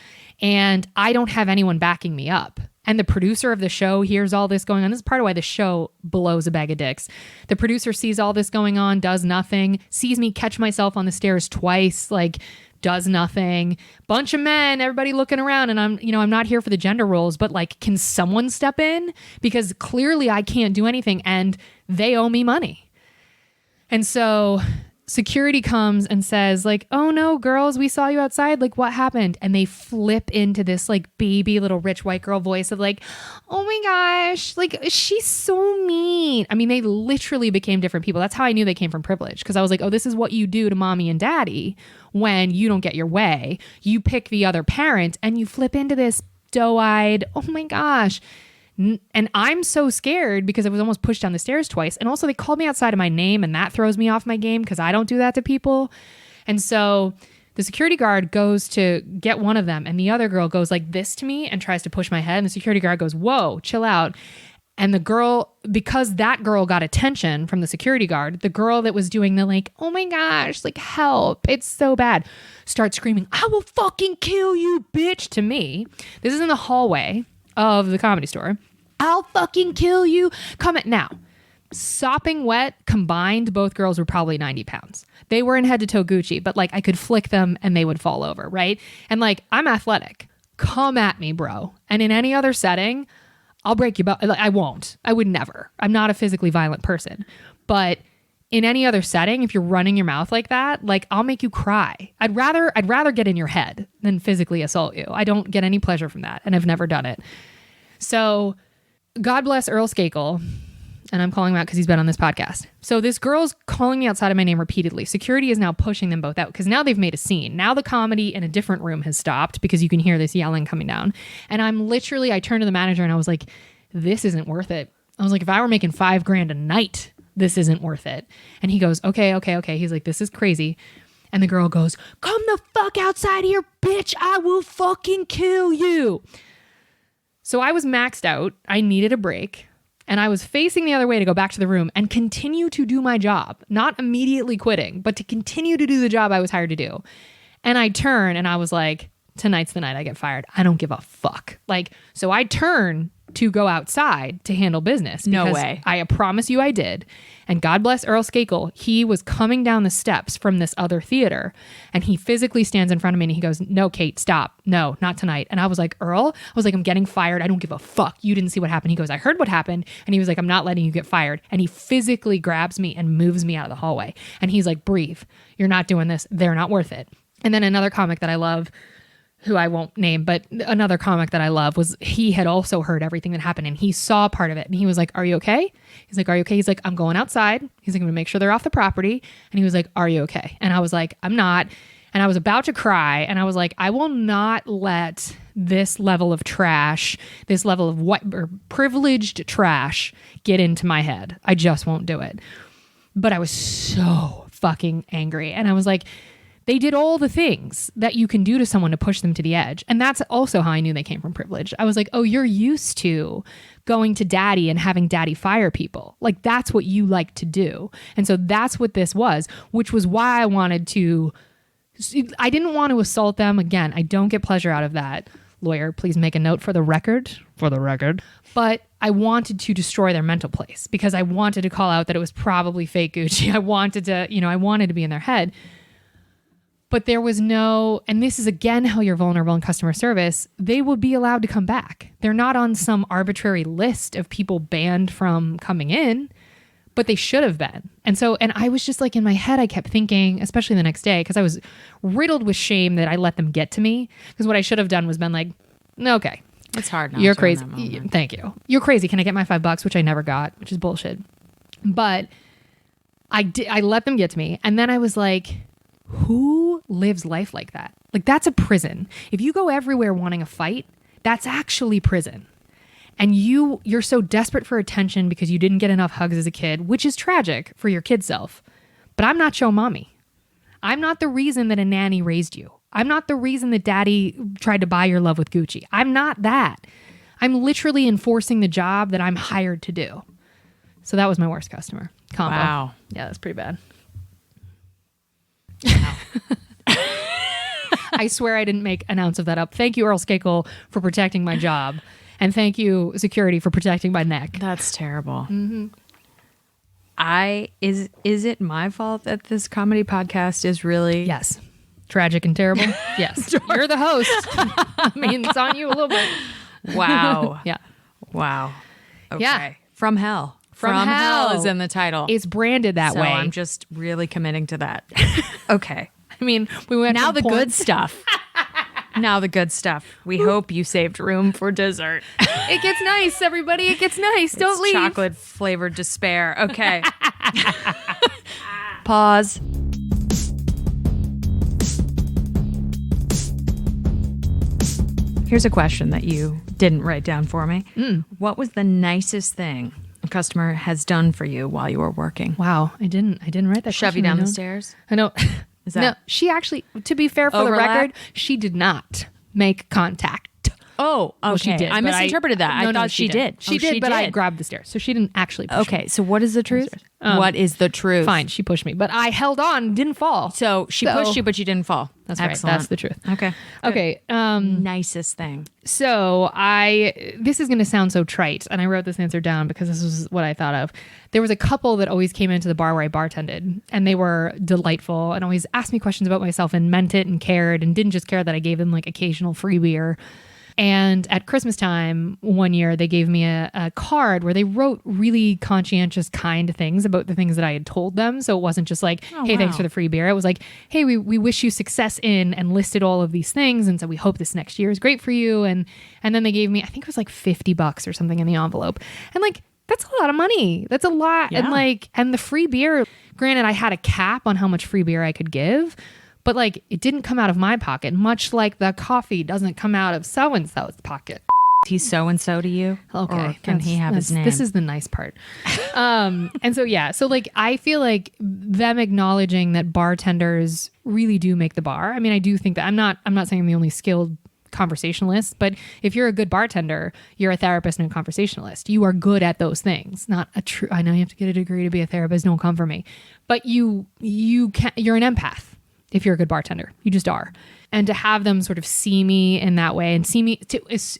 and I don't have anyone backing me up. And the producer of the show hears all this going on. This is part of why the show blows a bag of dicks. The producer sees all this going on, does nothing, sees me catch myself on the stairs twice, like does nothing. Bunch of men, everybody looking around, and I'm not here for the gender roles, but like, can someone step in? Because clearly I can't do anything and they owe me money. And so security comes and says like, oh no, girls, we saw you outside. Like, what happened? And they flip into this like baby little rich white girl voice of like, oh my gosh, like she's so mean. I mean, they literally became different people. That's how I knew they came from privilege. Because I was like, oh, this is what you do to mommy and daddy when you don't get your way. You pick the other parent and you flip into this doe-eyed, oh my gosh. And I'm so scared because I was almost pushed down the stairs twice. And also they called me outside of my name and that throws me off my game because I don't do that to people. And so the security guard goes to get one of them and the other girl goes like this to me and tries to push my head. And the security guard goes, whoa, chill out. And the girl, because that girl got attention from the security guard, the girl that was doing the like, oh my gosh, like help, it's so bad, starts screaming, I will fucking kill you, bitch, to me. This is in the hallway of the Comedy Store. I'll fucking kill you. Comment now. Sopping wet combined, both girls were probably 90 pounds. They were in head to toe Gucci, but like I could flick them and they would fall over, right? And like, I'm athletic. Come at me, bro. And in any other setting, I'll break you. I won't. I would never. I'm not a physically violent person. But in any other setting, if you're running your mouth like that, like I'll make you cry. I'd rather get in your head than physically assault you. I don't get any pleasure from that, and I've never done it. So God bless Earl Skakel, and I'm calling him out because he's been on this podcast. So this girl's calling me outside of my name repeatedly. Security is now pushing them both out because now they've made a scene. Now the comedy in a different room has stopped because you can hear this yelling coming down. And I turned to the manager and I was like, this isn't worth it. I was like, if I were making $5,000 a night, this isn't worth it. And he goes, okay. He's like, this is crazy. And the girl goes, come the fuck outside here, bitch. I will fucking kill you. So I was maxed out. I needed a break. And I was facing the other way to go back to the room and continue to do my job, not immediately quitting, but to continue to do the job I was hired to do. And I turn and I was like, tonight's the night I get fired. I don't give a fuck. Like, so I turn to go outside to handle business. No way. I promise you I did. And God bless Earl Skakel. He was coming down the steps from this other theater and he physically stands in front of me and he goes, no, Kate, stop. No, not tonight. And I was like, Earl, I was like, I'm getting fired. I don't give a fuck. You didn't see what happened. He goes, I heard what happened. And he was like, I'm not letting you get fired. And he physically grabs me and moves me out of the hallway. And he's like, breathe. You're not doing this. They're not worth it. And then another comic that I love, who I won't name, but another comic that I love, was he had also heard everything that happened and he saw part of it and he was like, "Are you okay?" He's like, "Are you okay?" He's like, "I'm going outside." He's like, "I'm gonna make sure they're off the property." And he was like, "Are you okay?" And I was like, "I'm not." And I was about to cry and I was like, I will not let this level of trash, this level of privileged trash get into my head. I just won't do it. But I was so fucking angry. And I was like, they did all the things that you can do to someone to push them to the edge. And that's also how I knew they came from privilege. I was like, oh, you're used to going to daddy and having daddy fire people. Like, that's what you like to do. And so that's what this was, which was why I didn't want to assault them. Again, I don't get pleasure out of that. Lawyer, please make a note for the record. For the record. But I wanted to destroy their mental place because I wanted to call out that it was probably fake Gucci. I wanted to be in their head. But there was no, and this is again how you're vulnerable in customer service, they would be allowed to come back. They're not on some arbitrary list of people banned from coming in, but they should have been. And I was just like, in my head, I kept thinking, especially the next day, because I was riddled with shame that I let them get to me. Because what I should have done was been like, okay. It's hard not You're to crazy. in that moment. Thank you. You're crazy. Can I get my $5? Which I never got, which is bullshit. But I let them get to me. And then I was like, who lives life like that? Like, that's a prison. If you go everywhere wanting a fight, that's actually prison. And you're so desperate for attention because you didn't get enough hugs as a kid, which is tragic for your kid self. But I'm not your mommy. I'm not the reason that a nanny raised you. I'm not the reason that daddy tried to buy your love with Gucci. I'm not that. I'm literally enforcing the job that I'm hired to do. So that was my worst customer combo. Wow. Yeah, that's pretty bad. Wow. I swear I didn't make an ounce of that up. Thank you, Earl Skakel, for protecting my job. And thank you, security, for protecting my neck. That's terrible. Mm-hmm. Is it my fault that this comedy podcast is really... Yes. Tragic and terrible? Yes. You're the host. I mean, it's on you a little bit. Wow. Yeah. Wow. Okay. Yeah. From Hell. From Hell is in the title. It's branded that way. I'm just really committing to that. Okay. I mean, we went Now from the porn- good stuff. Now the good stuff. We hope you saved room for dessert. It gets nice, everybody. It gets nice. Don't leave. Chocolate flavored despair. Okay. Pause. Here's a question that you didn't write down for me. What was the nicest thing a customer has done for you while you were working? Wow, I didn't write that. Shove you down the stairs? I know. Is that No, she actually, to be fair, for Overlap? the record, she did not make contact. Oh, okay. Well, she did. I but misinterpreted that. I thought she did. She Oh, did, but I grabbed the stairs, so she didn't actually push me. Okay, so what is the truth? What is the truth? Fine, she pushed me, but I held on, didn't fall. So she pushed you, but you didn't fall. That's Excellent. right. That's the truth. Okay. Okay. Nicest thing. So this is going to sound so trite, and I wrote this answer down because this was what I thought of. There was a couple that always came into the bar where I bartended, and they were delightful and always asked me questions about myself and meant it and cared and didn't just care that I gave them like occasional free beer. And at Christmas time, one year, they gave me a card where they wrote really conscientious, kind things about the things that I had told them. So it wasn't just like, hey, thanks for the free beer. It was like, hey, we wish you success in, and listed all of these things. And so we hope this next year is great for you. And then they gave me, I think it was like $50 or something in the envelope. And like, that's a lot of money. That's a lot. Yeah. And the free beer, granted, I had a cap on how much free beer I could give. But like, it didn't come out of my pocket, much like the coffee doesn't come out of so-and-so's pocket. He's so-and-so to you? Okay. Or can he have his name? This is the nice part. And so, yeah. So like, I feel like them acknowledging that bartenders really do make the bar. I mean, I do think that I'm not saying I'm the only skilled conversationalist, but if you're a good bartender, you're a therapist and a conversationalist. You are good at those things. Not a true, I know you have to get a degree to be a therapist. Don't come for me. But you're an empath. If you're a good bartender, you just are. And to have them sort of see me in that way and see me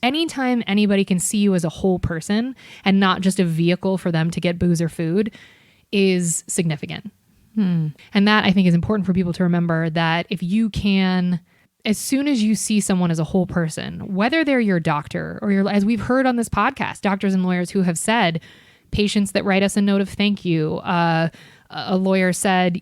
anytime anybody can see you as a whole person and not just a vehicle for them to get booze or food is significant. And that I think is important for people to remember, that if you can, as soon as you see someone as a whole person, whether they're your doctor or as we've heard on this podcast, doctors and lawyers who have said, patients that write us a note of thank you, a lawyer said,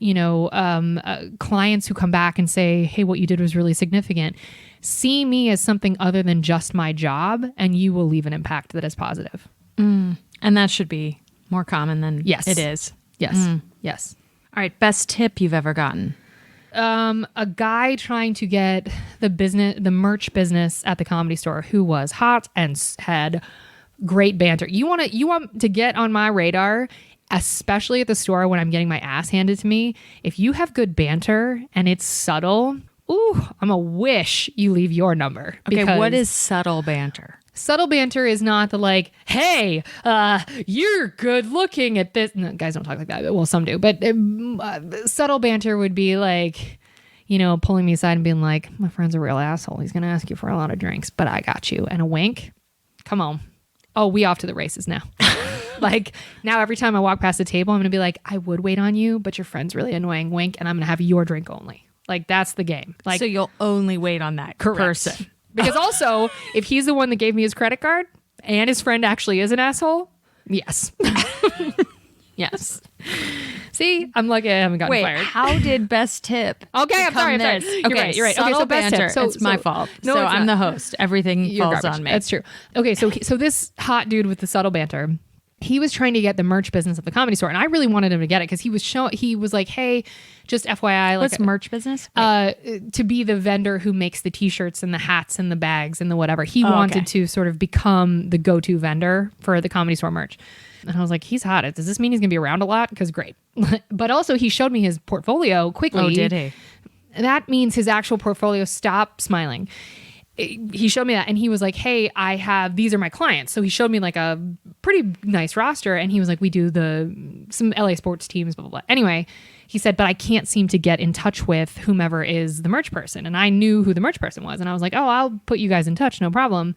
clients who come back and say, hey, what you did was really significant. See me as something other than just my job, and you will leave an impact that is positive. And that should be more common than it is. Yes. Yes. All right. Best tip you've ever gotten? A guy trying to get the merch business at the Comedy Store who was hot and had great banter. You want to get on my radar, especially at the store when I'm getting my ass handed to me. If you have good banter and it's subtle, I'm a wish you leave your number. Okay, what is subtle banter? Subtle banter is not the like, hey, you're good looking at this. No, guys don't talk like that. Well, some do. But subtle banter would be like, pulling me aside and being like, my friend's a real asshole. He's going to ask you for a lot of drinks, but I got you. And a wink. Come on. Oh, we off to the races now. Like now every time I walk past the table, I'm going to be like, I would wait on you, but your friend's really annoying. Wink. And I'm going to have your drink only. Like that's the game. Like, so you'll only wait on that person. Because also, if he's the one that gave me his credit card and his friend actually is an asshole, yes. Yes. See, I'm lucky I haven't gotten fired. How did best tip? Okay, I'm sorry. Okay, You're right. Subtle Okay, so best banter. tip. So it's my fault. No, so it's I'm not. the host. Everything You're falls garbage. on me. That's true. Okay, so this hot dude with the subtle banter, he was trying to get the merch business at the Comedy Store, and I really wanted him to get it because he was like, hey, just FYI, what's merch business? To be the vendor who makes the t-shirts and the hats and the bags and the whatever. He wanted to sort of become the go-to vendor for the Comedy Store merch. And I was like, he's hot. Does this mean he's going to be around a lot? Because great. But also he showed me his portfolio quickly. Oh, did he? That means his actual portfolio. Stop smiling. He showed me that and he was like, hey, these are my clients. So he showed me like a pretty nice roster and he was like, we do some LA sports teams, blah, blah, blah. Anyway, he said, but I can't seem to get in touch with whomever is the merch person. And I knew who the merch person was. And I was like, oh, I'll put you guys in touch. No problem.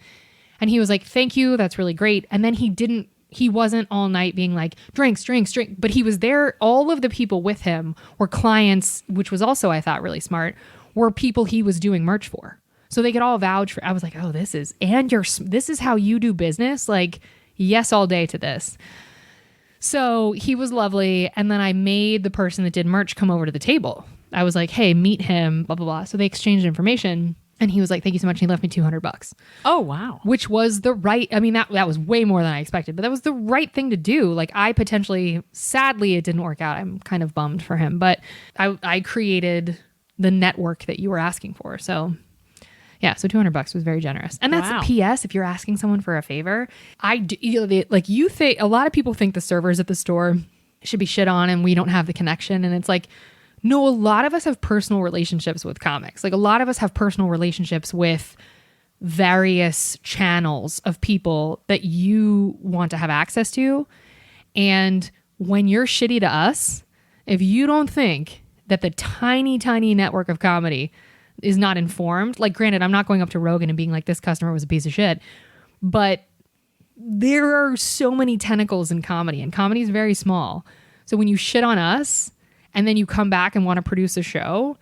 And he was like, thank you. That's really great. And then he wasn't all night being like, drinks, but he was there. All of the people with him were clients, which was also, I thought, really smart, were people he was doing merch for. So they could all vouch for. I was like, oh, this is how you do business. Like, yes, all day to this. So he was lovely. And then I made the person that did merch come over to the table. I was like, hey, meet him, blah, blah, blah. So they exchanged information. And he was like, thank you so much. And he left me $200. Oh, wow. Which was that was way more than I expected, but that was the right thing to do. Like sadly, it didn't work out. I'm kind of bummed for him, but I created the network that you were asking for. So yeah, so $200 was very generous. And that's a PS if you're asking someone for a favor. You think a lot of people think the servers at the store should be shit on and we don't have the connection. And it's like, no, a lot of us have personal relationships with comics. Like a lot of us have personal relationships with various channels of people that you want to have access to. And when you're shitty to us, if you don't think that the tiny, tiny network of comedy is not informed, like granted, I'm not going up to Rogan and being like, this customer was a piece of shit, but there are so many tentacles in comedy and comedy is very small. So when you shit on us, and then you come back and want to produce a show,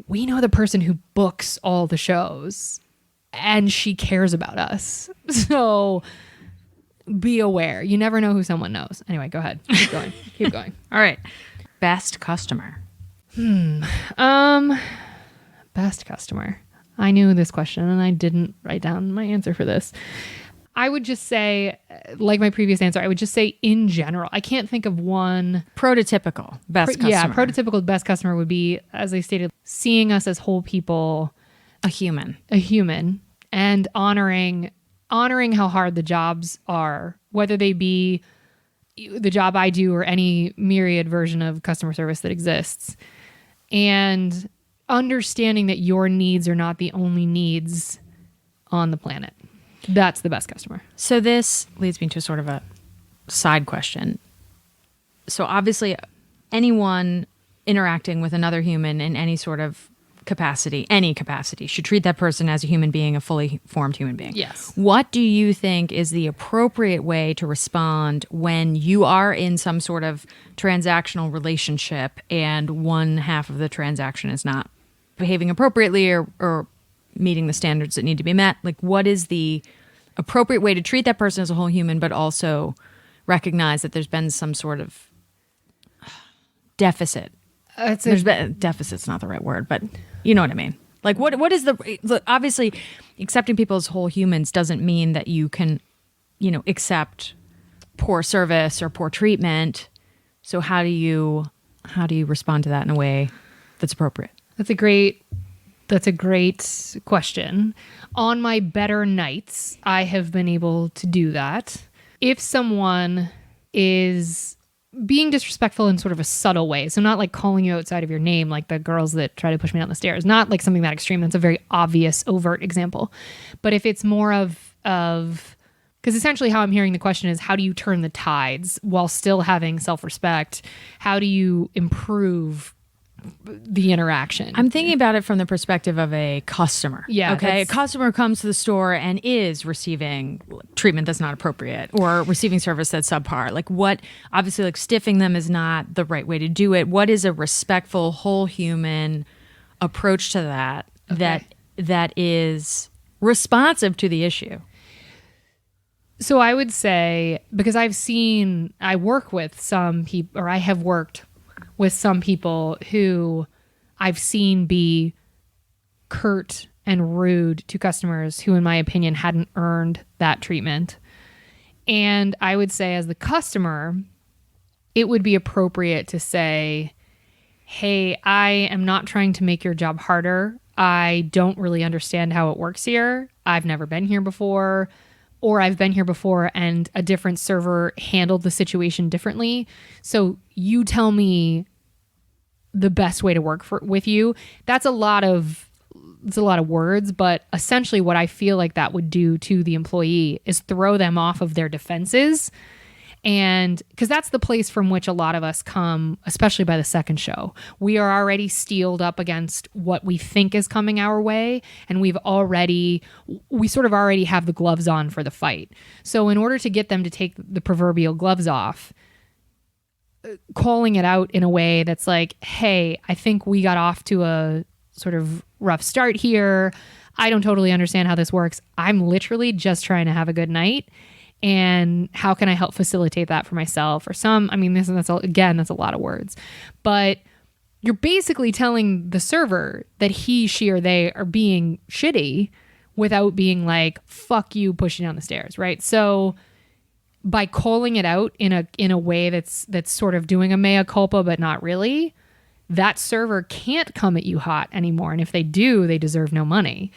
we know the person who books all the shows and she cares about us. So be aware. You never know who someone knows. Anyway, go ahead. Keep going. All right. Best customer. Best customer. I knew this question and I didn't write down my answer for this. I would just say, like my previous answer, I would just say in general. I can't think of one. Prototypical best customer. Yeah, prototypical best customer would be, as I stated, seeing us as whole people. A human, and honoring how hard the jobs are, whether they be the job I do or any myriad version of customer service that exists. And understanding that your needs are not the only needs on the planet. That's the best customer. So this leads me to sort of a side question. So obviously anyone interacting with another human in any sort of capacity, should treat that person as a human being, a fully formed human being. Yes. What do you think is the appropriate way to respond when you are in some sort of transactional relationship and one half of the transaction is not behaving appropriately or meeting the standards that need to be met? Like, what is the appropriate way to treat that person as a whole human, but also recognize that there's been some sort of deficit? Deficit's not the right word, but you know what I mean. Like, what is look, obviously, accepting people as whole humans doesn't mean that you can, accept poor service or poor treatment. So how do you respond to that in a way that's appropriate? That's a great question. On my better nights, I have been able to do that. If someone is being disrespectful in sort of a subtle way, so not like calling you outside of your name, like the girls that try to push me down the stairs, not like something that extreme. That's a very obvious, overt example. But if it's more of because essentially how I'm hearing the question is, how do you turn the tides while still having self-respect? How do you improve the interaction? I'm thinking about it from the perspective of a customer. Yeah. Okay. A customer comes to the store and is receiving treatment that's not appropriate or receiving service that's subpar. Like obviously like stiffing them is not the right way to do it. What is a respectful, whole human approach to that that is responsive to the issue? So I would say, because I have worked with some people who I've seen be curt and rude to customers who, in my opinion, hadn't earned that treatment. And I would say, as the customer, it would be appropriate to say, hey, I am not trying to make your job harder. I don't really understand how it works here. I've never been here before. Or I've been here before and a different server handled the situation differently. So you tell me the best way to work with you. It's a lot of words, but essentially what I feel like that would do to the employee is throw them off of their defenses. And because that's the place from which a lot of us come, especially by the second show. We are already steeled up against what we think is coming our way. And we sort of already have the gloves on for the fight. So in order to get them to take the proverbial gloves off, calling it out in a way that's like, hey, I think we got off to a sort of rough start here. I don't totally understand how this works. I'm literally just trying to have a good night. And how can I help facilitate that for myself or some? I mean, that's a lot of words. But you're basically telling the server that he, she, or they are being shitty without being like, fuck you, pushing down the stairs, right? So by calling it out in a way that's sort of doing a mea culpa, but not really, that server can't come at you hot anymore. And if they do, they deserve no money.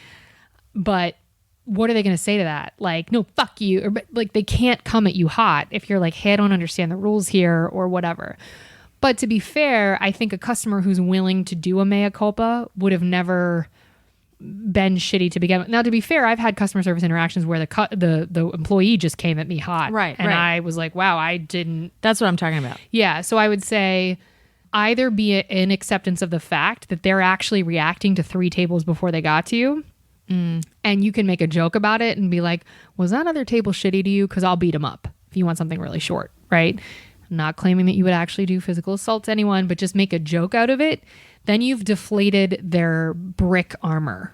But what are they going to say to that? Like, no, fuck you. Or like, they can't come at you hot if you're like, hey, I don't understand the rules here or whatever. But to be fair, I think a customer who's willing to do a mea culpa would have never been shitty to begin with. Now, to be fair, I've had customer service interactions where the employee just came at me hot. Right. And I was like, wow, I didn't. That's what I'm talking about. Yeah. So I would say either be an acceptance of the fact that they're actually reacting to 3 tables before they got to you. And you can make a joke about it and be like, was that other table shitty to you? Because I'll beat them up if you want something really short, right? I'm not claiming that you would actually do physical assault to anyone, but just make a joke out of it. Then you've deflated their brick armor.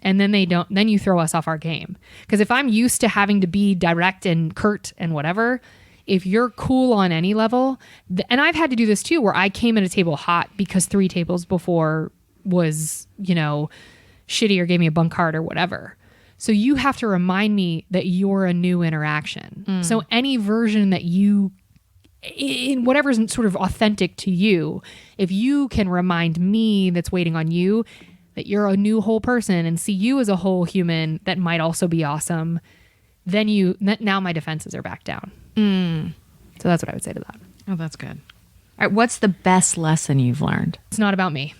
And then then you throw us off our game. Because if I'm used to having to be direct and curt and whatever, if you're cool on any level, and I've had to do this too, where I came at a table hot because 3 tables before was, shitty or gave me a bunk card or whatever. So you have to remind me that you're a new interaction. So any version that you, in whatever's sort of authentic to you, if you can remind me that's waiting on you that you're a new whole person and see you as a whole human that might also be awesome, then now my defenses are back down. So that's what I would say to that. Oh, that's good. All right, what's the best lesson you've learned? It's not about me.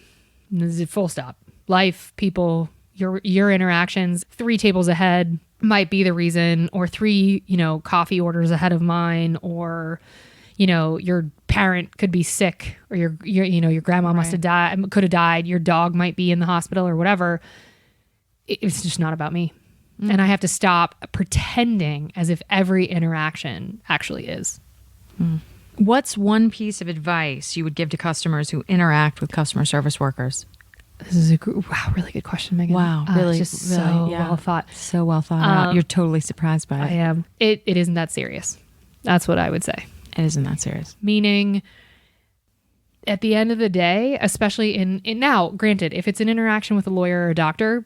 This is full stop. Life, people, your interactions, 3 tables ahead might be the reason, or 3, coffee orders ahead of mine, or, your parent could be sick, or your grandma must have died, could have died. Your dog might be in the hospital or whatever. It's just not about me. And I have to stop pretending as if every interaction actually is. What's one piece of advice you would give to customers who interact with customer service workers? This is really good question, Megan. Wow, really, just really, so well thought. So well thought out. You're totally surprised by it. I am. It isn't that serious. That's what I would say. It isn't that serious. Meaning, at the end of the day, especially in now, granted, if it's an interaction with a lawyer or a doctor,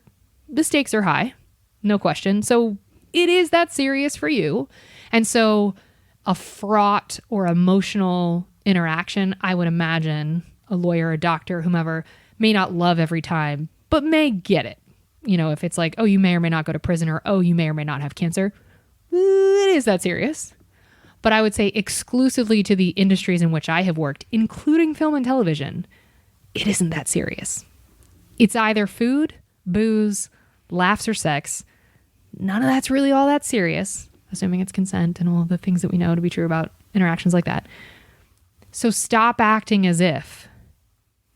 the stakes are high, no question. So it is that serious for you. And so a fraught or emotional interaction, I would imagine a lawyer, a doctor, whomever, may not love every time, but may get it. You know, if it's like, oh, you may or may not go to prison, or oh, you may or may not have cancer, it is that serious. But I would say exclusively to the industries in which I have worked, including film and television, it isn't that serious. It's either food, booze, laughs, or sex. None of that's really all that serious, assuming it's consent and all of the things that we know to be true about interactions like that. So stop acting as if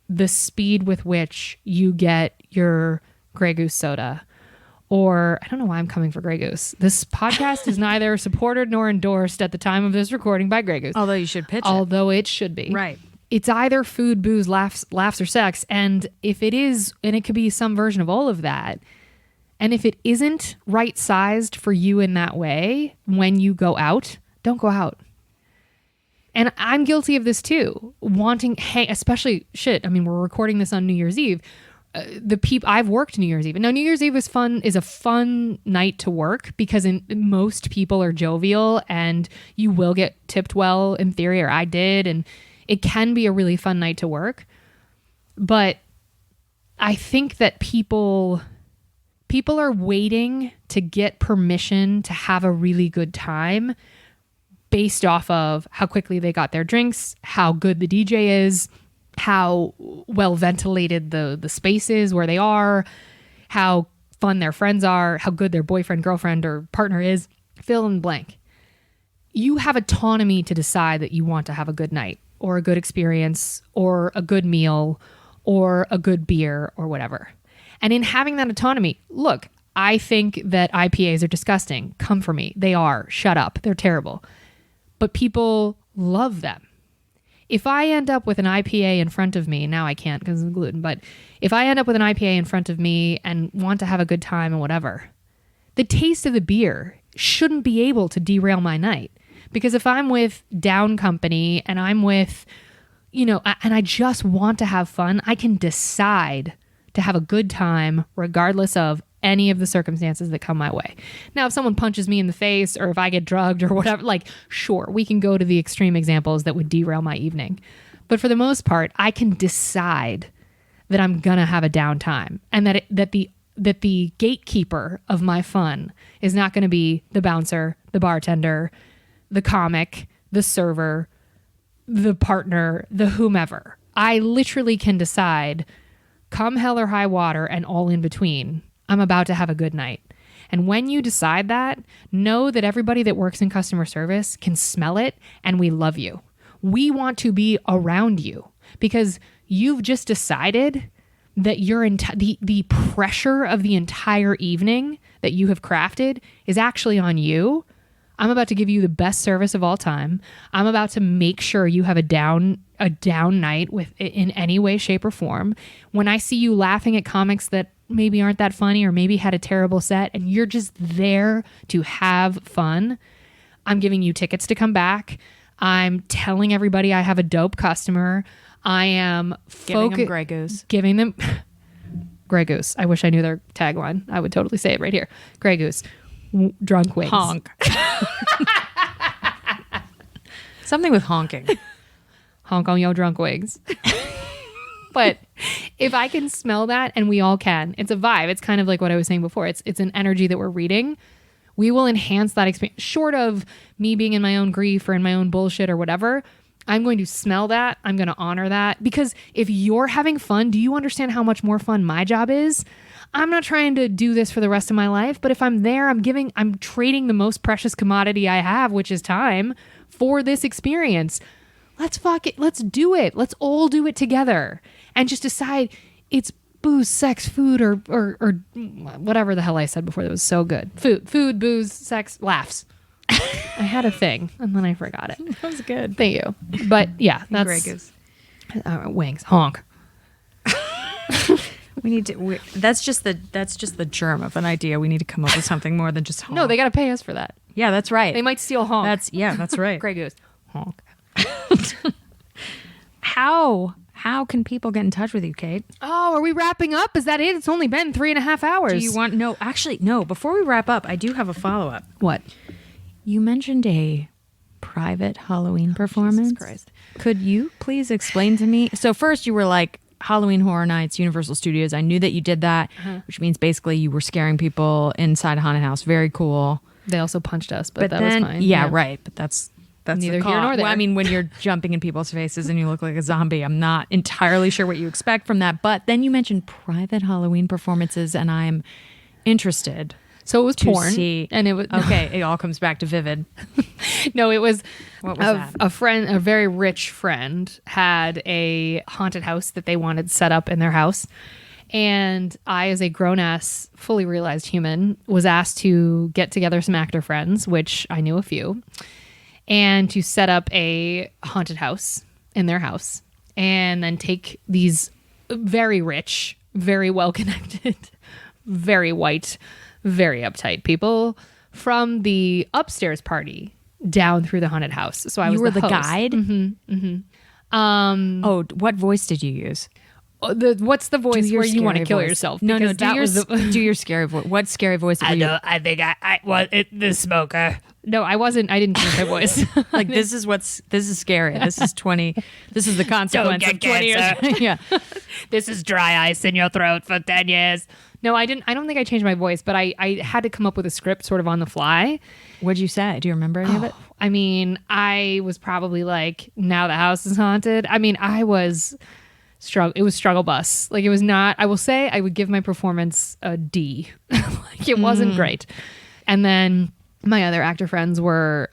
the speed with which you get your Grey Goose soda, or I don't know why I'm coming for Grey Goose. This podcast is neither supported nor endorsed at the time of this recording by Grey Goose. Although you should pitch Although it should be. Right. It's either food, booze, laughs, or sex. And if it is, and it could be some version of all of that, and if it isn't right sized for you in that way, when you go out, don't go out. And I'm guilty of this too. Especially I mean, we're recording this on New Year's Eve. I've worked New Year's Eve. And now New Year's Eve is a fun night to work because most people are jovial and you will get tipped well in theory, or I did. And it can be a really fun night to work. But I think that people are waiting to get permission to have a really good time based off of how quickly they got their drinks, how good the DJ is, how well ventilated the space is where they are, how fun their friends are, how good their boyfriend, girlfriend, or partner is. Fill in the blank. You have autonomy to decide that you want to have a good night or a good experience or a good meal or a good beer or whatever. And in having that autonomy, look, I think that IPAs are disgusting. Come for me. They are. Shut up. They're terrible. But people love them. If I end up with an IPA in front of me, now I can't because of gluten, but if I end up with an IPA in front of me and want to have a good time and whatever, the taste of the beer shouldn't be able to derail my night. Because if I'm with down company and I'm with, and I just want to have fun, I can decide to have a good time regardless of any of the circumstances that come my way. Now, if someone punches me in the face or if I get drugged or whatever, sure, we can go to the extreme examples that would derail my evening. But for the most part, I can decide that I'm going to have a downtime and that the gatekeeper of my fun is not going to be the bouncer, the bartender, the comic, the server, the partner, the whomever. I literally can decide, come hell or high water and all in between, I'm about to have a good night. And when you decide that, know that everybody that works in customer service can smell it, and we love you. We want to be around you because you've just decided that the pressure of the entire evening that you have crafted is actually on you. I'm about to give you the best service of all time. I'm about to make sure you have a down night in any way, shape, or form. When I see you laughing at comics that maybe aren't that funny or maybe had a terrible set and you're just there to have fun, I'm giving you tickets to come back. I'm telling everybody I have a dope customer. I am giving them Grey Goose. Giving them Grey Goose. I wish I knew their tagline. I would totally say it right here. Grey Goose. Drunk wings. Honk. Something with honking. Honk on your drunk wings. But if I can smell that, and we all can, it's a vibe. It's kind of like what I was saying before. It's an energy that we're reading. We will enhance that experience. Short of me being in my own grief or in my own bullshit or whatever, I'm going to smell that. I'm going to honor that. Because if you're having fun, do you understand how much more fun my job is? I'm not trying to do this for the rest of my life, but if I'm there, I'm trading the most precious commodity I have, which is time, for this experience. Let's do it. Let's all do it together and just decide it's booze, sex, food, or whatever the hell I said before that was so good. Food, booze, sex, laughs. I had a thing and then I forgot it. That was good. Thank you. But yeah, that's Grey Goose. Wings, honk. We need to. That's just the germ of an idea. We need to come up with something more than just honk. No, they got to pay us for that. Yeah, that's right. They might steal honk. That's right. Grey Goose, honk. how can people get in touch with you, Kate? Oh, are we wrapping up? Is that it? It's only been 3.5 hours. Do you want no, before we wrap up, I do have a follow-up. What? You mentioned a private Halloween performance. Jesus Christ. Could you please explain to me? So first you were like Halloween Horror Nights, Universal Studios. I knew that you did that, which means basically you were scaring people inside a haunted house. Very cool. They also punched us, but that then, was fine. Yeah, right. But that's Neither the here nor there. Well, I mean, when you're jumping in people's faces and you look like a zombie, I'm not entirely sure what you expect from that. But then you mentioned private Halloween performances, and I'm interested. So it was to porn, see. and it was Okay, it all comes back to Vivid. no, it was, What was that? a friend, a very rich friend, had a haunted house that they wanted set up in their house. And I, as a grown-ass, fully realized human, was asked to get together some actor friends, which I knew a few, and to set up a haunted house in their house, and then take these very rich, very well-connected, very white, very uptight people from the upstairs party down through the haunted house. So I was You were the host. guide? Oh, what voice did you use? What's the voice your where you want to scary kill voice. yourself? No, Because do that your was the- do your scary voice. What scary voice were you? I think I was the smoker. No, I wasn't. I didn't change my voice. Like this is scary. This is 20. This is the consequence get of 20 years. Yeah. This is dry ice in your throat for 10 years. No, I didn't. I don't think I changed my voice, but I had to come up with a script sort of on the fly. What'd you say? Do you remember any of it? I mean, I was probably like, now the house is haunted. I mean, I was it was struggle bus. Like, it was not, I will say I would give my performance a D. Like, it wasn't great. And then my other actor friends were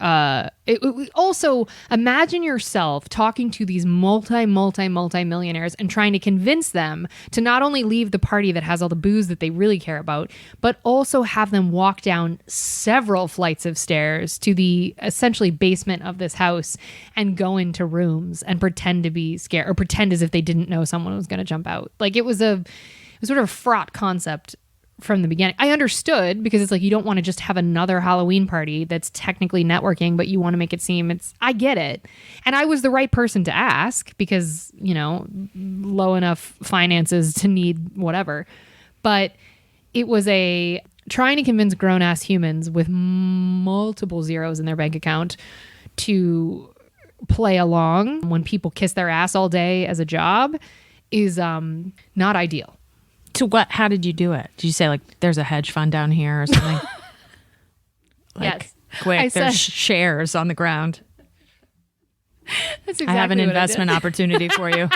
also, imagine yourself talking to these multi-millionaires and trying to convince them to not only leave the party that has all the booze that they really care about, but also have them walk down several flights of stairs to the essentially basement of this house and go into rooms and pretend to be scared, or pretend as if they didn't know someone was going to jump out. Like, it was sort of a fraught concept from the beginning. I understood, because it's like, you don't want to just have another Halloween party that's technically networking, but you want to make it seem I get it. And I was the right person to ask, because, low enough finances to need whatever. But it was trying to convince grown-ass humans with multiple zeros in their bank account to play along when people kiss their ass all day as a job is not ideal. So how did you do it? Did you say, like, there's a hedge fund down here or something? Yes. Quick, I there's said- shares on the ground. That's exactly I have an what investment did. opportunity for you.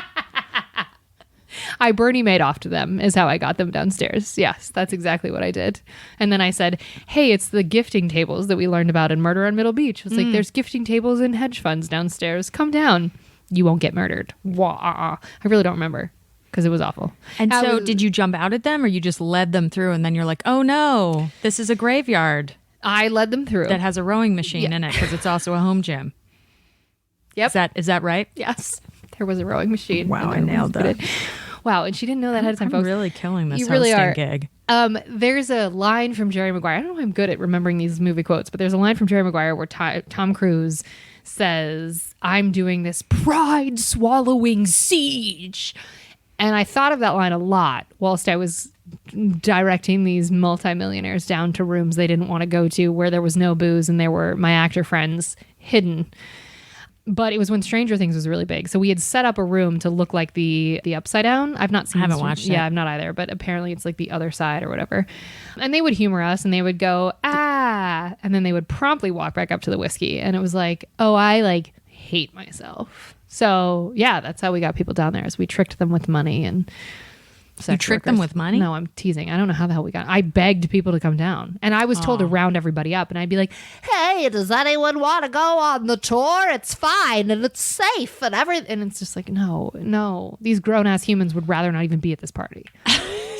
I Bernie Madoffed to them is how I got them downstairs. Yes, that's exactly what I did. And then I said, hey, it's the gifting tables that we learned about in Murder on Middle Beach. It's like, there's gifting tables and hedge funds downstairs. Come down. You won't get murdered. Wah. I really don't remember, because it was awful. And so did you jump out at them, or you just led them through and then you're like, oh no, this is a graveyard I led them through. that has a rowing machine in it because it's also a home gym. Yep. Is that right? Yes. There was a rowing machine. Wow, and I there nailed was- that. Wow, and she didn't know that ahead of time, I'm folks. really killing this You really hosting are. gig. There's a line from Jerry Maguire. I don't know if I'm good at remembering these movie quotes, but there's a line from Jerry Maguire where Tom Cruise says, I'm doing this pride-swallowing siege. And I thought of that line a lot whilst I was directing these multimillionaires down to rooms they didn't want to go to, where there was no booze and there were my actor friends hidden. But it was when Stranger Things was really big. So we had set up a room to look like the Upside Down. I've not seen I haven't this one. watched it. Yeah, I'm not either. But apparently it's like the other side or whatever. And they would humor us and they would go, ah. And then they would promptly walk back up to the whiskey. And it was like, oh, I like hate myself. So yeah, that's how we got people down there, is we tricked them with money and sex tricked them workers. with money? No, I'm teasing. I don't know how the hell we got. I begged people to come down, and I was told to round everybody up, and I'd be like, "Hey, does anyone want to go on the tour? It's fine and it's safe and everything." And it's just like, no, these grown ass humans would rather not even be at this party.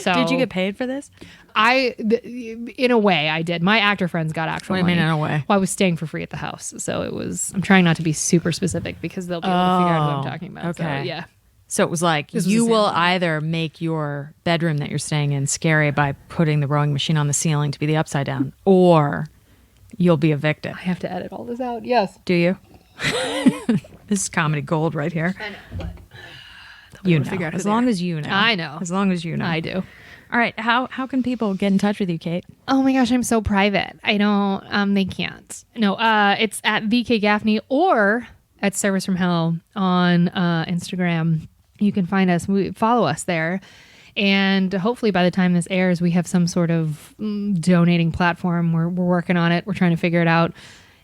So Did you get paid for this? in a way, I did. My actor friends got actual What do you money. mean in a way? Well, I was staying for free at the house, so it was. I'm trying not to be super specific because they'll be able to figure out who I'm talking about. Okay. So, yeah. So it was like, This was you a will sample. either make your bedroom that you're staying in scary by putting the rowing machine on the ceiling to be the upside down, or you'll be evicted. I have to edit all this out. Yes. Do you? This is comedy gold right here. I know, but You know, figure out who as they long are. as you know. I know. As long as you know. I do. All right. How can people get in touch with you, Kate? Oh my gosh, I'm so private. I don't. They can't. No. It's at VK Gaffney or at Service from Hell on Instagram. You can find us. Follow us there. And hopefully by the time this airs, we have some sort of donating platform. We're working on it. We're trying to figure it out.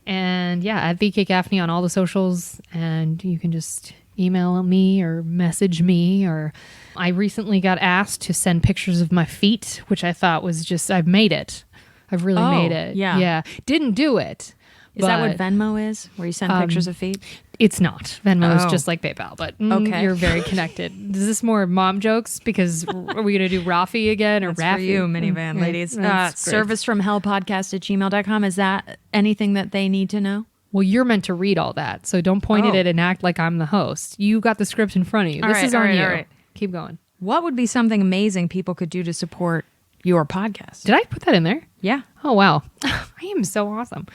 And yeah, at VK Gaffney on all the socials. And you can just email me or message me. Or I recently got asked to send pictures of my feet, which I thought was just, I've made it. I've really made it. yeah. Yeah. Didn't do it. Is that what but Venmo is? Where you send pictures of feet? It's not. Venmo is Oh. just like PayPal, but Okay. you're very connected. Is this more mom jokes? Because are we going to do Rafi again or That's Raffy? for you, minivan ladies. That's great. servicefromhellpodcast@gmail.com. Is that anything that they need to know? Well, you're meant to read all that, so don't point at Oh. it and act like I'm the host. You got the script in front of you. All This right, is all on right, you. all right. Keep going. What would be something amazing people could do to support your podcast? Did I put that in there? Yeah. Oh, wow. I am so awesome.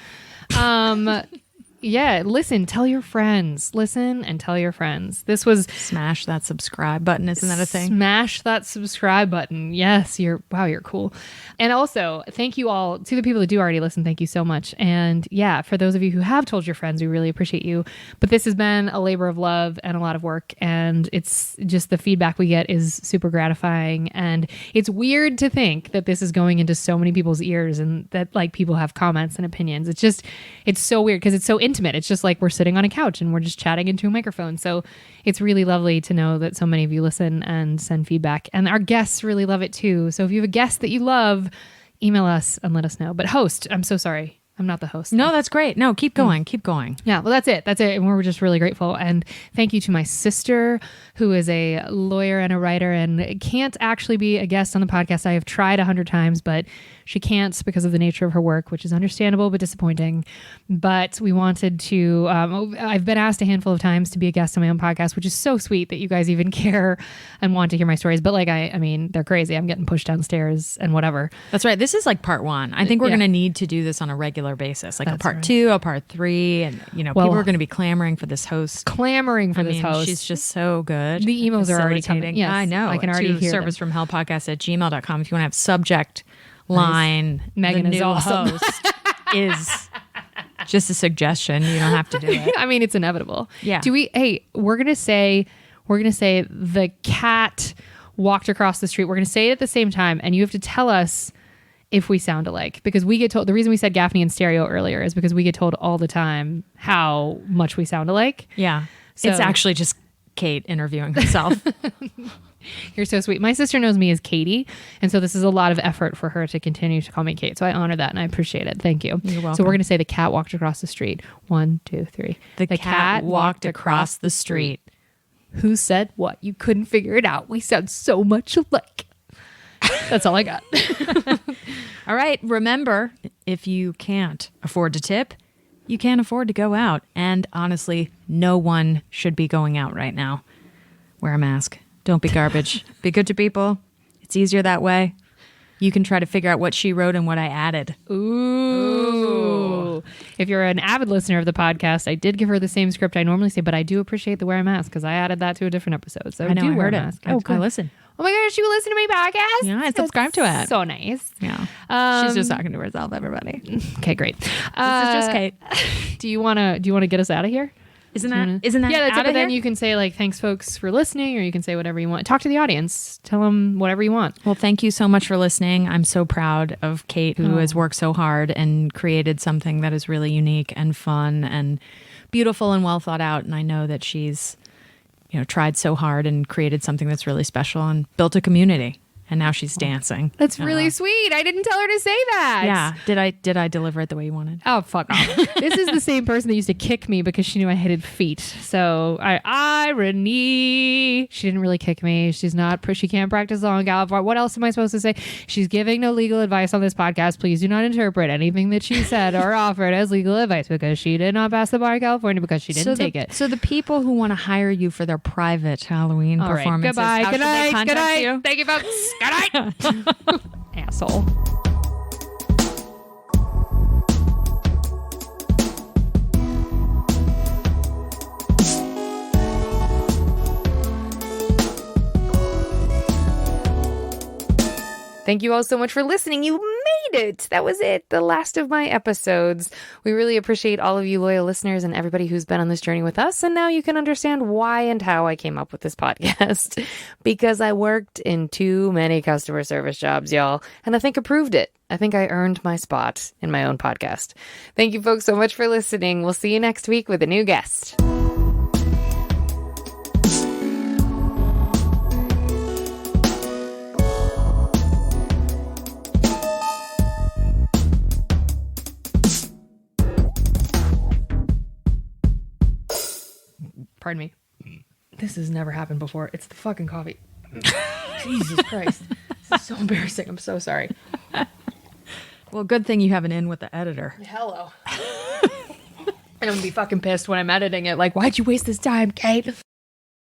Yeah, listen, tell your friends. Listen and tell your friends. This was Smash that subscribe button. Isn't that a thing? Smash that subscribe button. Yes, you're cool. And also, thank you all to the people that do already listen. Thank you so much. And yeah, for those of you who have told your friends, we really appreciate you. But this has been a labor of love and a lot of work. And it's just the feedback we get is super gratifying. And it's weird to think that this is going into so many people's ears and that like people have comments and opinions. It's so weird because it's so intimate. It's just like we're sitting on a couch and we're just chatting into a microphone. So it's really lovely to know that so many of you listen and send feedback. And our guests really love it too. So if you have a guest that you love, email us and let us know. But host, I'm so sorry. I'm not the host. No, that's great. No, keep going. Keep going. Yeah, well, that's it. That's it. And we're just really grateful. And thank you to my sister, who is a lawyer and a writer and can't actually be a guest on the podcast. I have tried 100 times, but she can't because of the nature of her work, which is understandable but disappointing. But we wanted to, I've been asked a handful of times to be a guest on my own podcast, which is so sweet that you guys even care and want to hear my stories. But like, I mean, they're crazy. I'm getting pushed downstairs and whatever. That's right. This is like part one. I think we're Yeah. going to need to do this on a regular basis, like a That's part right. 2, a part 3. And, Well, people are going to be clamoring for this host. Clamoring for I this mean, host. she's just so good. The emails are already coming. Facilitating. Yes, I know. I can already hear them. servicefromhellpodcast@gmail.com. If you want to have subject line, Megan the is new awesome. host is just a suggestion. You don't have to do it. I mean, it's inevitable. Yeah. We're gonna say the cat walked across the street. We're gonna say it at the same time, and you have to tell us if we sound alike, because we get told. The reason we said Gaffney and stereo earlier is because we get told all the time how much we sound alike. Yeah. So- It's actually just Kate interviewing herself. You're so sweet. My sister knows me as Katie, and so this is a lot of effort for her to continue to call me Kate. So I honor that and I appreciate it. Thank you. You're welcome. So we're gonna say the cat walked across the street. 1, 2, 3. The cat walked across the street. Who said what? You couldn't figure it out. We sound so much alike. That's all I got. All right. Remember, if you can't afford to tip, you can't afford to go out. And honestly, no one should be going out right now. Wear a mask. Don't be garbage. Be good to people. It's easier that way. You can try to figure out what she wrote and what I added. Ooh. If you're an avid listener of the podcast, I did give her the same script I normally say, but I do appreciate the wear a mask because I added that to a different episode. So I know, do I wear heard a it. mask. I good. listen. Oh my gosh, you listen to my podcast? Yeah, I subscribe to it. So nice. Yeah. She's just talking to herself, everybody. This Okay, great. is just Kate. Do you wanna get us out of here? Isn't that Yeah, that's out it. But of then here? you can say like, thanks folks for listening, or you can say whatever you want. Talk to the audience. Tell them whatever you want. Well, thank you so much for listening. I'm so proud of Kate, who has worked so hard and created something that is really unique and fun and beautiful and well thought out. And I know that she's, tried so hard and created something that's really special and built a community. And now she's dancing. That's really sweet. I didn't tell her to say that. Yeah. Did I deliver it the way you wanted? Oh, fuck off. This is the same person that used to kick me because she knew I hated feet. So, irony. She didn't really kick me. She can't practice law in California. What else am I supposed to say? She's giving no legal advice on this podcast. Please do not interpret anything that she said or offered as legal advice because she did not pass the bar in California because she didn't take it. So the people who want to hire you for their private Halloween All right. performances, Goodbye. how Good should they night. Good contact night. you? Thank you, folks. Good night. Asshole. Thank you all so much for listening. You made it. That was it. The last of my episodes. We really appreciate all of you loyal listeners and everybody who's been on this journey with us. And now you can understand why and how I came up with this podcast. Because I worked in too many customer service jobs, y'all. And I think I proved it. I think I earned my spot in my own podcast. Thank you folks so much for listening. We'll see you next week with a new guest. Pardon me. This has never happened before. It's the fucking coffee. Jesus Christ. This is so embarrassing. I'm so sorry. Well, good thing you have an in with the editor. Hello. I'm gonna be fucking pissed when I'm editing it. Like, why'd you waste this time, Kate?